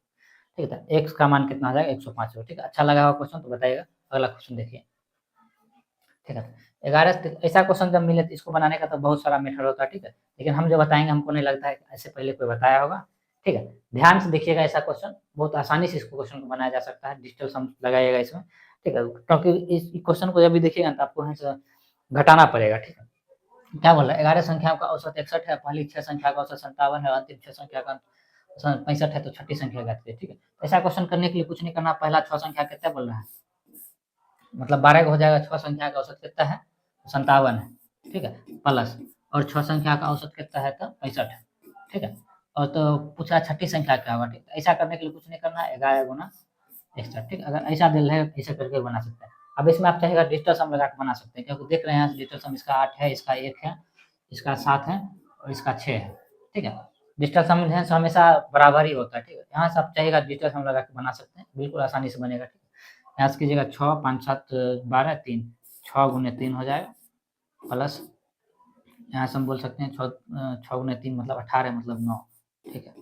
ठीक है, x का मान कितना हो जाएगा, 105 हो। ठीक है, अच्छा लगा हुआ क्वेश्चन तो बताइएगा। अगला क्वेश्चन देखिए। ठीक है, 11 ऐसा क्वेश्चन जब मिले तो इसको बनाने का तो बहुत सारा मेथड होता है। ठीक है, लेकिन हम जो बताएंगे हमको नहीं लगता है ऐसे पहले कोई बताया होगा। ठीक है, ध्यान से देखिएगा, ऐसा क्वेश्चन बहुत आसानी से इसको क्वेश्चन को बनाया जा सकता है, डिजिटल सम लगाइएगा इसमें। ठीक है, क्योंकि इस क्वेश्चन को जब भी देखिएगा तो आपको यहाँ घटाना पड़ेगा। ठीक है, क्या बोल रहा है, 11 संख्याओं का औसत 61 है, पहली 6 संख्या का औसत 57 है, अंतिम 6 संख्या का 65 है, तो छठी संख्या ज्ञात है। ठीक है, ऐसा क्वेश्चन करने के लिए कुछ नहीं करना, पहला 6 संख्या कितना बोल रहा है, मतलब 12 हो जाएगा, 6 संख्या का औसत कितना है, 57 है। ठीक है, प्लस और 6 संख्या का औसत कितना है, तो 65 है। ठीक है, और तो पूछा छठी संख्या क्या होगा। ठीक है, ऐसा करने के लिए कुछ नहीं करना, 11 गुना 61। ठीक, अगर ऐसा दिल है ऐसा करके बना सकते हैं। अब इसमें आप चाहेगा डिजिटल सम लगा के बना सकते हैं, क्योंकि देख रहे हैं डिजिटल सम इसका 8 है, इसका 1 है, इसका 7 है, और इसका 6 है। ठीक है, डिजिटल सम है हमेशा बराबर ही होता है। ठीक है, यहाँ से आप चाहेगा डिजिटल सम लगा के बना सकते हैं, बिल्कुल आसानी से बनेगा। ठीक है, यहाँ से कीजिएगा 6 5 7 12 3, 6 गुने 3 हो जाएगा, प्लस यहाँ से हम बोल सकते हैं 6 गुने 3 मतलब 18 मतलब 9। ठीक है,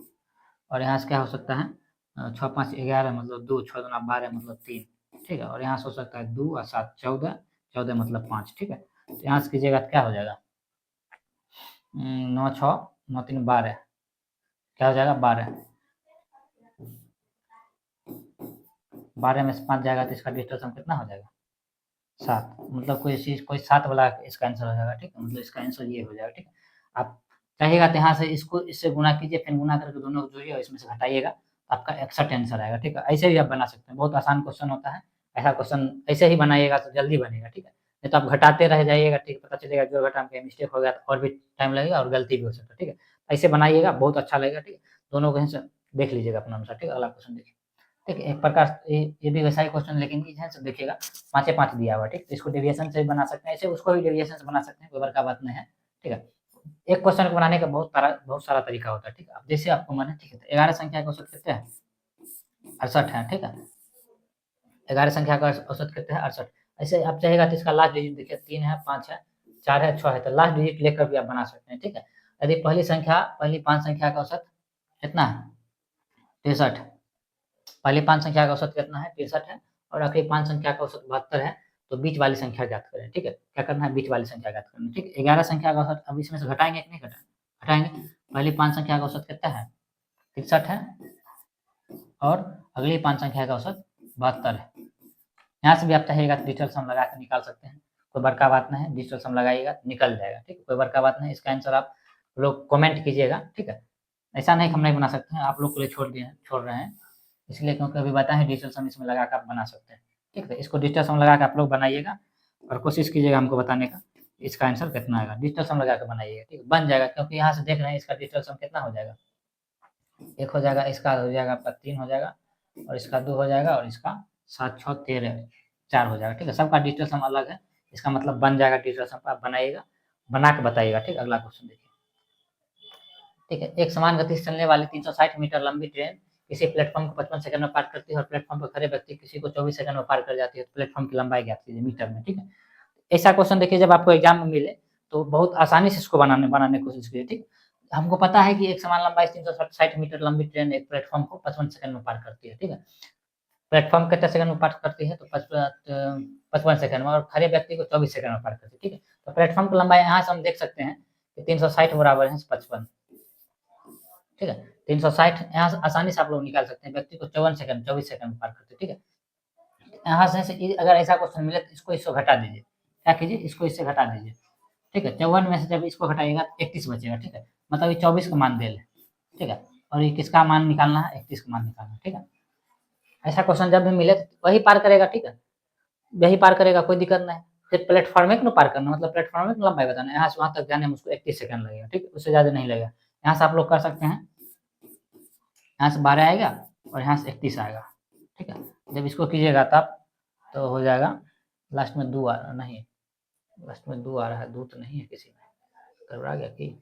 और यहाँ से क्या हो सकता है, 6 5 11 मतलब 2, 6 दूना 12 मतलब 3। ठीक है, और यहाँ से हो सकता है 2 और 7 14, 14 मतलब 5। ठीक है, तो यहाँ से कीजिएगा तो क्या हो जाएगा, 9 6 9 3 12, क्या हो जाएगा 12, 12 में से 5 जाएगा तो इसका डिजिटल सम कितना हो जाएगा, 7, मतलब कोई चीज़ कोई 7 वाला इसका आंसर हो जाएगा। ठीक है, मतलब इसका आंसर ये हो जाएगा। ठीक है, आप चाहेगा तो यहाँ से इसको इससे गुना कीजिए, फिर गुना करके दोनों को जोड़िए और इसमें से घटाइएगा, तो आपका 61 आंसर आएगा। ठीक है, ऐसे भी आप बना सकते हैं, बहुत आसान क्वेश्चन होता है। ऐसा क्वेश्चन ऐसे ही बनाइएगा तो जल्दी बनेगा। ठीक है, नहीं तो आप घटाते रह जाइएगा, ठीक, पता चलेगा जो घटा में मिस्टेक हो गया तो और भी टाइम लगेगा और गलती भी हो सकता है। ठीक है, ऐसे बनाइएगा, बहुत अच्छा लगेगा। ठीक है, दोनों को देख लीजिएगा अपना अनुसार। ठीक है, अगला क्वेश्चन देखिए। ठीक है, एक प्रकार ये भी वैसा ही क्वेश्चन, लेकिन ध्यान से देखिएगा, 5 दिया हुआ। ठीक, तो इसको डेविएशन से भी बना सकते हैं, ऐसे उसको भी डेविएशन से बना सकते हैं, कोई बड़का बात नहीं है। ठीक है, एक क्वेश्चन को बनाने का बहुत सारा तरीका होता है। ठीक है, अब जैसे आपको मन है। ठीक है, तो 11 संख्या का औसत कितने है, 68 है। ठीक है, 11 संख्या का औसत कितने है, 68। ऐसे आप चाहेगा तो इसका लास्ट डिजिट देखिए, 3 है, 5 है, 4 है, 6 है, तो लास्ट डिजिट लेकर भी आप बना सकते हैं। ठीक है, यदि पहली 5 संख्या का औसत कितना है, 63, पहली 5 संख्या का औसत कितना है, 63 है, और आखिरी 5 संख्या का औसत 72 है, तो बीच वाली संख्या ज्ञात करें। ठीक है, क्या करना है, बीच वाली संख्या ज्ञात करना है। ठीक है, 11 संख्या का औसत अब इसमें से घटाएंगे कि नहीं घटाएंगे, पहली 5 संख्या का औसत कितना है, 63 है, और अगली 5 संख्या का औसत 72 है। यहाँ से भी आप चाहेगा तो डिजिटल सम लगा के निकाल सकते हैं, कोई बड़का बात नहीं है, डिजिटल सम लगाइएगा निकल जाएगा। ठीक है, कोई बड़का बात नहीं, इसका आंसर आप लोग कमेंट कीजिएगा। ठीक है, ऐसा नहीं हम नहीं बना सकते हैं, आप लोग के लिए छोड़ रहे हैं, इसलिए क्योंकि अभी बताएं डिजिटल सम इसमें लगा कर आप बना सकते हैं। ठीक है, इसको डिजिटल सम लगा कर आप लोग बनाइएगा और कोशिश कीजिएगा हमको बताने का इसका आंसर कितना आएगा, डिजिटल सम लगा कर बनाइएगा। ठीक है, बन जाएगा, क्योंकि यहाँ से देख रहे हैं इसका डिजिटल सम कितना हो जाएगा, 1 हो जाएगा, इसका हो जाएगा आपका 3 हो जाएगा, और इसका 2 हो जाएगा, और इसका 7 6 13 4 हो जाएगा। ठीक है, सबका डिजिटल सम अलग है, इसका मतलब बन जाएगा डिजिटल सम, आप बनाइएगा, बना के बताइएगा। ठीक है, अगला क्वेश्चन देखिए। ठीक है, एक समान गति से चलने वाली 360 मीटर लंबी ट्रेन किसी प्लेटफॉर्म को 55 सेकंड में पार करती है और प्लेटफॉर्म पर खड़े व्यक्ति किसी को 24 सेकंड में पार कर जाती है, तो प्लेटफॉर्म की लंबाई ज्ञात कीजिए मीटर में। ठीक है, ऐसा क्वेश्चन देखिए जब आपको एग्जाम में मिले तो बहुत आसानी से इसको बनाने की कोशिश कीजिए। ठीक, हमको पता है कि एक समान लंबाई 360 मीटर लंबी ट्रेन एक प्लेटफॉर्म को 55 सेकंड में पार करती है, ठीक है। प्लेटफॉर्म कितने सेकंड में पार करती है, तो 55 सेकंड में, और खड़े व्यक्ति को 24 सेकंड में पार करती है, ठीक है। तो प्लेटफॉर्म की लंबाई यहाँ से हम देख सकते हैं कि 360 बराबर है 55, ठीक है। 360 यहाँ से आसानी से आप लोग निकाल सकते हैं, व्यक्ति को 24 सेकंड में पार करते हैं, ठीक है। यहाँ से अगर ऐसा क्वेश्चन मिले तो इसको इसको घटा दीजिए, क्या कीजिए, इसको इससे घटा दीजिए, ठीक है। 54 में से जब इसको घटाइएगा 31 बचेगा, ठीक है। मतलब ये 24 का मान दे ले, ठीक है, और ये किसका मान निकालना है, 31 का मान निकालना है, ठीक है। ऐसा क्वेश्चन जब भी मिले तो वही पार करेगा, ठीक है, यही पार करेगा, कोई दिक्कत नहीं। फिर प्लेटफॉर्म एक पार करना, मतलब प्लेटफॉर्म एक लंबाई बताना, यहाँ से वहां तक जाने में उसको 31 सेकंड लगेगा, ठीक है, उससे ज्यादा नहीं लगेगा। यहाँ से आप लोग कर सकते हैं, यहाँ से 12 आएगा और यहाँ से 31 आएगा, ठीक है। जब इसको कीजिएगा तब तो हो जाएगा, लास्ट में 2 आ रहा नहीं, लास्ट में 2 आ रहा है, 2 तो नहीं है किसी में, गड़बड़ा गया कि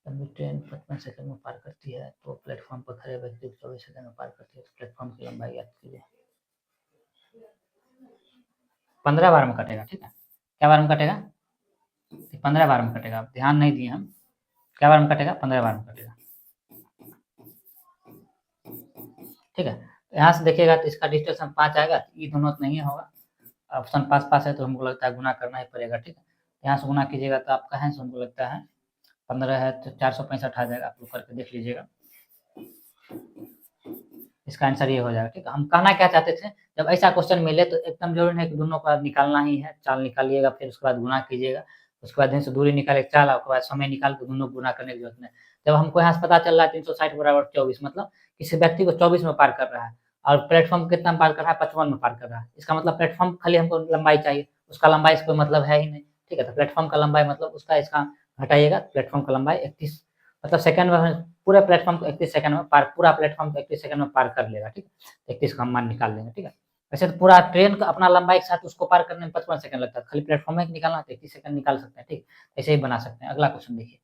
ट्रेन 55 सेकंड में पार करती है तो प्लेटफॉर्म पर खड़े व्यक्ति को 24 सेकंड में पार करती है, तो प्लेटफॉर्म की लंबाई याद कीजिए। 15 बार में कटेगा, ठीक है। क्या बार में कटेगा, 15 बार में कटेगा, ध्यान नहीं दिए हम, क्या बार में कटेगा, 15 बार में कटेगा, ठीक है। यहाँ से देखिएगा तो इसका डिस्टेंस 5 आएगा, ये दोनों तो नहीं होगा, ऑप्शन पास पास है तो हमको लगता है गुना करना ही पड़ेगा, ठीक है। यहाँ से गुना कीजिएगा तो आपका है, हमको लगता है 15 है तो 465 आ जाएगा, आप लोग करके देख लीजिएगा, इसका आंसर ये हो जाएगा, ठीक है। हम कहना क्या चाहते थे, जब ऐसा क्वेश्चन मिले तो एकदम जरूरी है कि दोनों का निकालना ही है, चाल निकालिएगा, फिर उसके बाद गुना कीजिएगा, उसके बाद से दूरी निकाले चाल, उसके बाद समय निकाल के दोनों गुना करने की जरूरत नहीं। जब हमको यहाँ से पता चल रहा है 360 बराबर 24, मतलब किसी व्यक्ति को 24 में पार कर रहा है, और प्लेटफॉर्म कितना में पार कर रहा है, 55 में पार कर रहा है, इसका मतलब प्लेटफॉर्म खाली हमको लंबाई चाहिए, उसका लंबाई से कोई मतलब है ही नहीं, ठीक है। तो प्लेटफॉर्म का लंबाई मतलब उसका इसका घटाइएगा, प्लेटफॉर्म का लंबाई 31, मतलब सेकंड में पूरे प्लेटफॉर्म को 31 सेकंड में पार, पूरा प्लेटफॉर्म को 31 सेकंड में पार कर लेगा, ठीक है। 31 का हम मान निकाल लेंगे, ठीक है। वैसे तो पूरा ट्रेन का अपना लंबाई के साथ उसको पार करने में 55 सेकंड लगता है, खाली प्लेटफॉर्म एक निकालना तो 31 सेकंड निकाल सकते हैं, ठीक। ऐसे ही बना सकते हैं। अगला क्वेश्चन देखिए,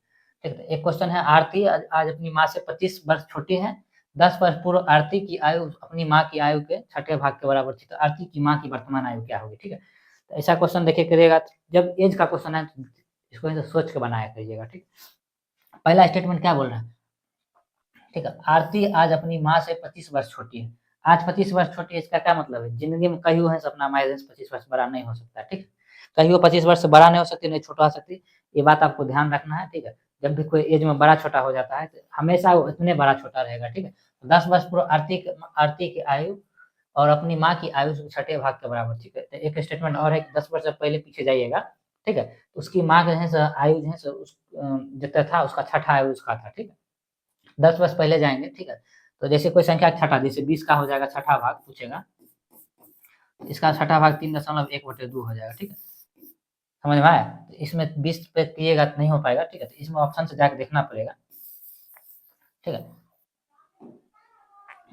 ठीक है। एक क्वेश्चन है, आरती आज अपनी माँ से 25 वर्ष छोटी है, 10 वर्ष पूर्व आरती की आयु अपनी माँ की आयु के छठे भाग के बराबर थी, तो आरती की माँ की वर्तमान आयु क्या होगी, ठीक है। तो ऐसा क्वेश्चन देखिए करिएगा, जब एज का क्वेश्चन है तो इसको सोच के बनाया करिएगा, ठीक। पहला स्टेटमेंट क्या बोल रहा है, ठीक है, आरती आज अपनी माँ से 25 वर्ष छोटी है। आज 25 वर्ष छोटी है, इसका क्या मतलब है, जिंदगी में कहीं है सपना हमारे से 25 वर्ष बड़ा नहीं हो सकता, ठीक है। कहीं वो 25 वर्ष से बड़ा नहीं हो सकती, नहीं छोटा हो सकती, ये बात आपको ध्यान रखना है, ठीक है। जब भी कोई एज में बड़ा छोटा हो जाता है तो हमेशा वो इतने बड़ा छोटा रहेगा, ठीक है। 10 वर्ष पूर्व आरती की आयु और अपनी माँ की आयु छठे भाग के बराबर, ठीक है। तो एक स्टेटमेंट और है कि 10 वर्ष से पहले पीछे जाइएगा, ठीक है, तो उसकी माँ जो है आयु जो है उस जितना था उसका छठा आयु उसका था, ठीक है। 10 वर्ष पहले जाएंगे, ठीक है। तो जैसे कोई संख्या छठा, जैसे 20 का हो जाएगा छठा भाग पूछेगा, इसका छठा भाग 3.1/2 हो जाएगा, ठीक है। समझ में आया, तो इसमें 20 पे किएगा तो नहीं हो पाएगा, ठीक है। तो इसमें ऑप्शन से जाकर देखना पड़ेगा, ठीक है।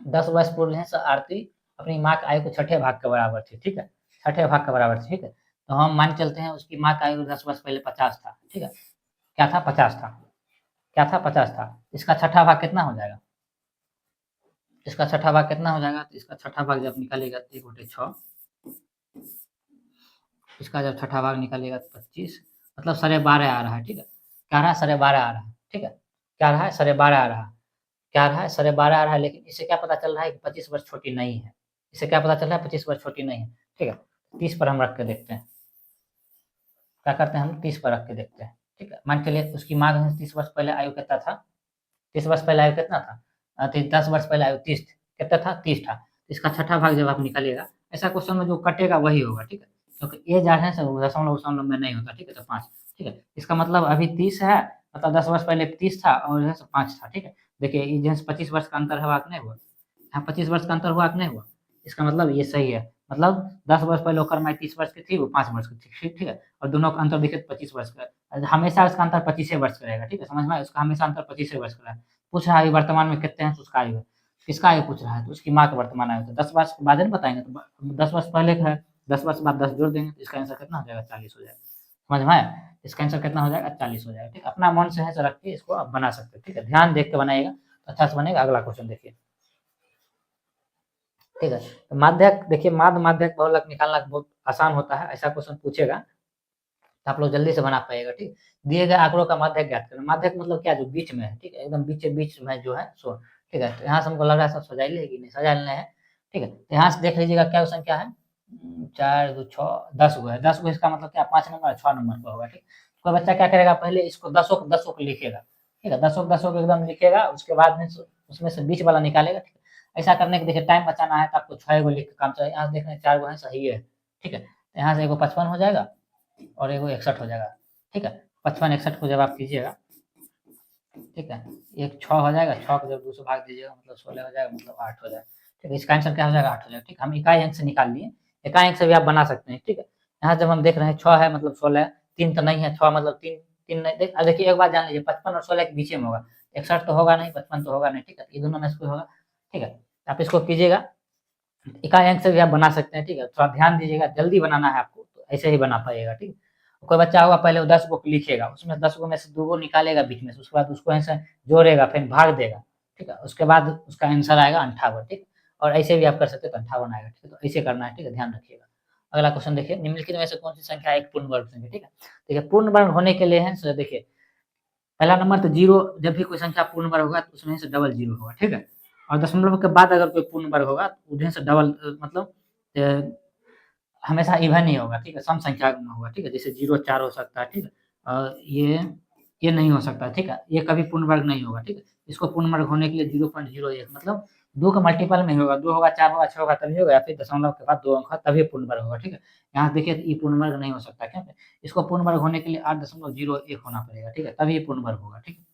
10 वर्ष पूर्व है आरती अपनी माँ की आयु के छठे भाग के बराबर थी, ठीक है, छठे भाग के बराबर थी, ठीक है। तो हम मान चलते हैं उसकी माँ का आयु 10 वर्ष पहले 50 था, ठीक है। क्या था, 50 था, क्या था, 50 था। इसका छठा भाग कितना हो जाएगा, इसका छठा भाग कितना हो जाएगा, तो इसका छठा भाग जब निकालेगा तो 1/6, इसका जब छठा भाग निकालेगा तो 25, मतलब 12.5 आ रहा है, ठीक है। क्या रहा है, 12.5 आ रहा है, ठीक है। क्या रहा है, 12.5 आ रहा है, क्या रहा है, 12.5 आ रहा है। लेकिन इससे क्या पता चल रहा है कि 25 वर्ष छोटी नहीं है, इससे क्या पता चल रहा है, 25 वर्ष छोटी नहीं है, ठीक है। 30 पर हम रख के देखते हैं, क्या करते हैं हम 30 पर रख के देखते हैं, ठीक है। मान के लिए उसकी माँ 30 वर्ष पहले आयु कितना था, 30 वर्ष पहले आयु कितना था, 10 वर्ष पहले आयु 30 कितना था, 30 था। इसका छठा भाग जब आप निकालिएगा, ऐसा क्वेश्चन में जो कटेगा वही होगा, ठीक है। क्योंकि ये जा रहे हैं दशमलव दशमलव में नहीं होता, ठीक है। तो 5, ठीक है। इसका मतलब अभी 30 है, मतलब 10 वर्ष पहले 30 था और जो है 5 था, ठीक है। देखिए ये जो 25 वर्ष का अंतर हुआ कि नहीं हुआ, यहाँ 25 वर्ष का अंतर हुआ कि नहीं हुआ, इसका मतलब ये सही है। मतलब 10 वर्ष पहले होकर मैं 30 वर्ष की थी, वो 5 वर्ष की थी, ठीक है। और दोनों का अंतर देखिए 25 वर्ष का, हमेशा उसका अंतर 25 वर्ष का रहेगा, ठीक है। समझ में आया? उसका हमेशा अंतर 25 वर्ष का है। पूछ रहा है वर्तमान में कितने हैं, तो उसका आयु है, किसका आयु पूछ रहा है, तो उसकी माँ का वर्तमान आयु। तो 10 वर्ष के बाद ही बताएंगे, तो 10 वर्ष पहले का है, 10 वर्ष बाद 10 जोड़ देंगे तो इसका आंसर कितना हो जाएगा, 40 हो जाएगा। समझ में आया? इसका आंसर कितना हो जाएगा, 40 हो जाएगा, ठीक है। अपना मन से है रख के इसको आप बना सकते हैं, ठीक है। ध्यान देख के बनाइएगा तो अच्छा से बनेगा। अगला क्वेश्चन देखिए, ठीक है। तो माध्यक देखिए, माध्यक बहुलक निकालना बहुत आसान होता है, ऐसा क्वेश्चन पूछेगा आप लोग जल्दी से बना पाएगा। ठीक, दिए गए आंकड़ों का माध्यक ज्ञात करें। माध्यक मतलब क्या, जो बीच में है, ठीक है, एकदम बीच बीच में जो है सो, ठीक है। तो यहाँ से हमको लग रहा है सब सजा ही लेगी, नहीं सजा लेना है, ठीक है। तो यहाँ से देख लीजिएगा क्या संख्या है, 4 2 6 10 गो है। 10 गो इसका मतलब क्या, 5 नंबर 6 नंबर का होगा। ठीक, कोई बच्चा क्या करेगा, पहले इसको दसों को लिखेगा, ठीक है, दसों को एकदम लिखेगा, उसके बाद में उसमें से बीच वाला निकालेगा। ठीक है, ऐसा करने के देखिए टाइम बचाना है तो आपको 6 गो लिख के काम चलेगा। यहाँ से देख रहे हैं 4 गो है, सही है, ठीक है। यहाँ से एगो 55 हो जाएगा और एगो 61 हो जाएगा, ठीक है। 55 61 को जब आप कीजिएगा, ठीक है, एक 6 हो जाएगा, 6 को जब 2 से भाग दीजिएगा मतलब 16 हो जाएगा, मतलब 8 हो जाएगा, ठीक है। इसका आंसर क्या हो जाएगा, 8 हो जाएगा। ठीक, हम इकाई अंक से निकाल लिए, इकाई अंक से भी आप बना सकते हैं, ठीक है। यहाँ जब हम देख रहे हैं 6 है मतलब 16 है, 3 तो नहीं है, 6 मतलब 3 3 नहीं, देखिए एक बात जान लीजिए, 55 और 16 के बीच में होगा, 61 तो होगा नहीं, 55 तो होगा नहीं, ठीक है। ये दोनों में से कोई होगा, ठीक है। आप इसको कीजिएगा, इकाई अंक से भी आप बना सकते हैं, ठीक है। थोड़ा ध्यान दीजिएगा, जल्दी बनाना है आपको, तो ऐसे ही बना पाइएगा, ठीक है। कोई बच्चा होगा पहले वो 10 को लिखेगा, उसमें 10 को में से 2 को निकालेगा बीच में से, उसके बाद उसको ऐसे जोड़ेगा, फिर भाग देगा, ठीक है। उसके बाद उसका आंसर आएगा 58, ठीक। और ऐसे भी आप कर सकते हैं तो 58 आएगा, ठीक है। तो ऐसे करना है, ठीक है, ध्यान रखिएगा। अगला क्वेश्चन देखिए, निम्नलिखित में से कौन सी संख्या एक पूर्ण वर्ग संख्या, ठीक है। देखिए पूर्ण वर्ग होने के लिए है सो देखिए, पहला नंबर तो जीरो, जब भी कोई संख्या पूर्ण वर्ग होगा तो उसमें से डबल जीरो होगा, ठीक है। और दशमलव के बाद अगर कोई पूर्ण वर्ग होगा तो उधर से डबल मतलब हमेशा इवन ही होगा, ठीक है, सम संख्या में होगा, ठीक है। जैसे 0 4 हो सकता है, ठीक है। ये नहीं हो सकता, ठीक है, ये कभी पूर्ण वर्ग नहीं होगा, ठीक है। इसको पूर्ण वर्ग होने के लिए 0.01 मतलब 2 का मल्टीपल में ही होगा, 2 होगा 4 होगा 6 होगा तभी होगा, या फिर दशमलव के बाद 2 अंक है तभी पूर्ण वर्ग होगा, ठीक है। यहाँ देखिए ये पूर्ण वर्ग नहीं हो सकता, क्योंकि इसको पूर्ण वर्ग होने के लिए 8.01 होना पड़ेगा, ठीक है, तभी ये पूर्ण वर्ग होगा, ठीक है।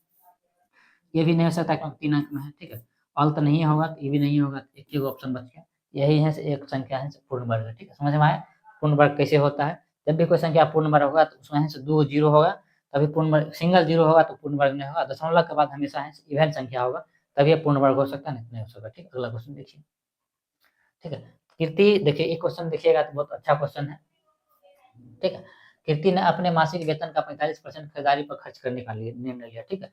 ये भी नहीं हो सकता क्योंकि 3 अंक में है, ठीक है। ऑल तो नहीं होगा, ये भी नहीं होगा, एक ही ऑप्शन बच गया, यही है एक संख्या है पूर्ण वर्ग, ठीक है। समझ में आया पूर्ण वर्ग कैसे होता है, जब भी कोई संख्या पूर्ण वर्ग होगा तो उसमें से 2 जीरो होगा तभी पूर्ण वर्ग, सिंगल जीरो होगा तो पूर्ण वर्ग नहीं होगा, दशमलव के बाद हमेशा है इवन संख्या होगा तभी ये पूर्ण वर्ग हो सकता है, नहीं हो सकता, ठीक है। अगला क्वेश्चन देखिए, ठीक है। कीर्ति, देखिए एक क्वेश्चन देखिएगा तो बहुत अच्छा क्वेश्चन है, ठीक है। कीर्ति ने अपने मासिक वेतन का 45% खरीदारी पर खर्च करने का निर्णय लिया, ठीक है।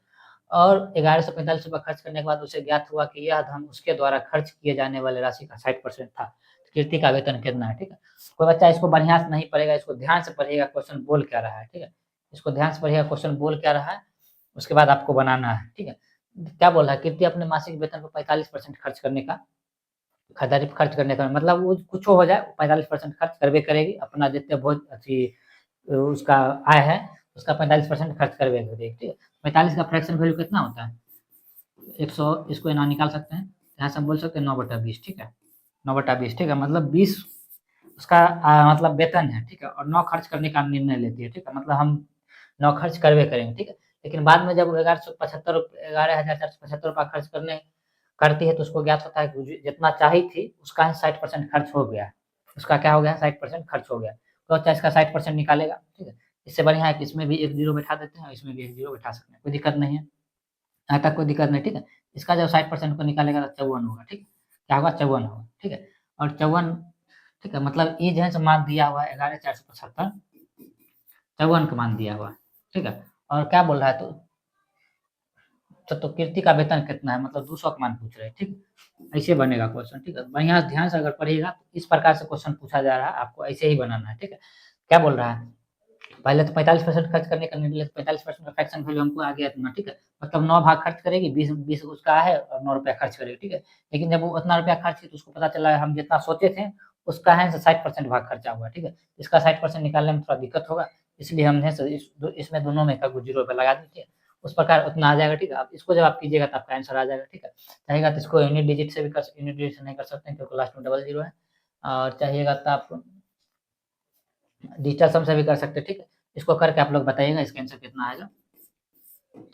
और 1145 रुपये खर्च करने के बाद उसे ज्ञात हुआ कि यह धन उसके द्वारा खर्च किए जाने वाले राशि का 60% था। तो कीर्ति का वेतन कितना है, ठीक है। कोई बच्चा इसको बढ़िया से नहीं पढ़ेगा, इसको ध्यान से पढ़िएगा क्वेश्चन बोल क्या रहा है, ठीक है। इसको ध्यान से पढ़िएगा क्वेश्चन बोल क्या रहा है, उसके बाद आपको बनाना है, ठीक है। क्या बोल रहा है, कीर्ति अपने मासिक वेतन पर 45% खर्च करने का, खरीदारी पर खर्च करने का मतलब वो कुछ हो जाए 45% खर्च करबे करेगी, अपना जितने बहुत अच्छी उसका आय है उसका 45% खर्च करबे करेगी, ठीक है। 45 का फ्रैक्शन वैल्यू कितना होता है, 100, इसको यहाँ निकाल सकते हैं, यहाँ से हम बोल सकते हैं 9/20, ठीक है, 9/20, ठीक है, मतलब 20 उसका मतलब वेतन है, ठीक है, और 9 खर्च करने का निर्णय लेती है, ठीक है, मतलब हम 9 खर्च करबे करेंगे, ठीक है। लेकिन बाद में जब 11,475 रुपया खर्च करती है तो उसको ज्ञात होता है कि जितना चाहिए थी उसका 60% खर्च हो गया है, उसका क्या हो गया, 60% खर्च हो गया, तो अच्छा इसका 60% निकालेगा, ठीक है। इससे बढ़िया है कि इसमें भी एक जीरो बैठा देते हैं और इसमें भी एक जीरो बैठा सकते हैं, कोई दिक्कत नहीं है, यहाँ तक कोई दिक्कत नहीं, ठीक है। इसका जब 60% को निकालेगा तो 54 होगा, ठीक है, क्या होगा, 54 होगा, ठीक है। और 54, ठीक है, मतलब ये जो है मान दिया हुआ है 11,475, 54 का मान दिया हुआ है, ठीक है। और क्या बोल रहा है, तो कीर्ति का वेतन कितना है, मतलब 200 का मान पूछ रहे हैं, ठीक, ऐसे बनेगा क्वेश्चन, ठीक है। बढ़िया ध्यान से अगर पढ़िएगा तो इस प्रकार से क्वेश्चन पूछा जा रहा है, आपको ऐसे ही बनाना है, ठीक है। क्या बोल रहा है, पहले तो 45% खर्च करने का निर्णय, 45% का फ्रैक्शन वैल्यू हमको आ गया इतना, ठीक है, मतलब 9 भाग खर्च करेगी, 20 उसका है और 9 रुपया खर्च करेगी, ठीक है। लेकिन जब वो उतना रुपया खर्च की तो उसको पता चला हम जितना सोचे थे उसका है 60% भाग खर्चा हुआ, ठीक है। इसका 60% निकालने में थोड़ा दिक्कत होगा, इसलिए हमने इसमें दोनों में का 0 रुपया लगा दीजिए, उस प्रकार उतना आ जाएगा, ठीक है। आप इसको जब आप कीजिएगा तो आपका आंसर आ जाएगा, ठीक है। चाहेगा तो इसको यूनिट डिजिट से भी यूनिट डिजिट से नहीं कर सकते क्योंकि लास्ट में डबल जीरो है, और चाहिएगा तो आप डिजिटल सम से भी कर सकते हैं, ठीक है। इसको करके आप लोग बताइएगा इसका आंसर कितना आएगा,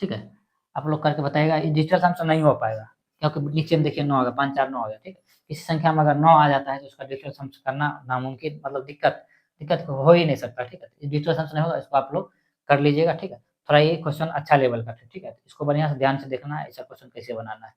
ठीक है। आप लोग करके बताइएगा, ये डिजिटल सम से नहीं हो पाएगा क्योंकि नीचे में देखिए 9 आ गया, 5 4 9 आ गया, ठीक है। किसी संख्या में अगर 9 आ जाता है तो उसका डिजिटल सम करना नामुमकिन, मतलब दिक्कत दिक्कत हो ही नहीं सकता, ठीक है। डिजिटल सम नहीं होगा, इसको आप लोग कर लीजिएगा, ठीक है। थोड़ा ये क्वेश्चन अच्छा लेवल का है, ठीक है, इसको बढ़िया से ध्यान से देखना है, ऐसा क्वेश्चन कैसे बनाना है,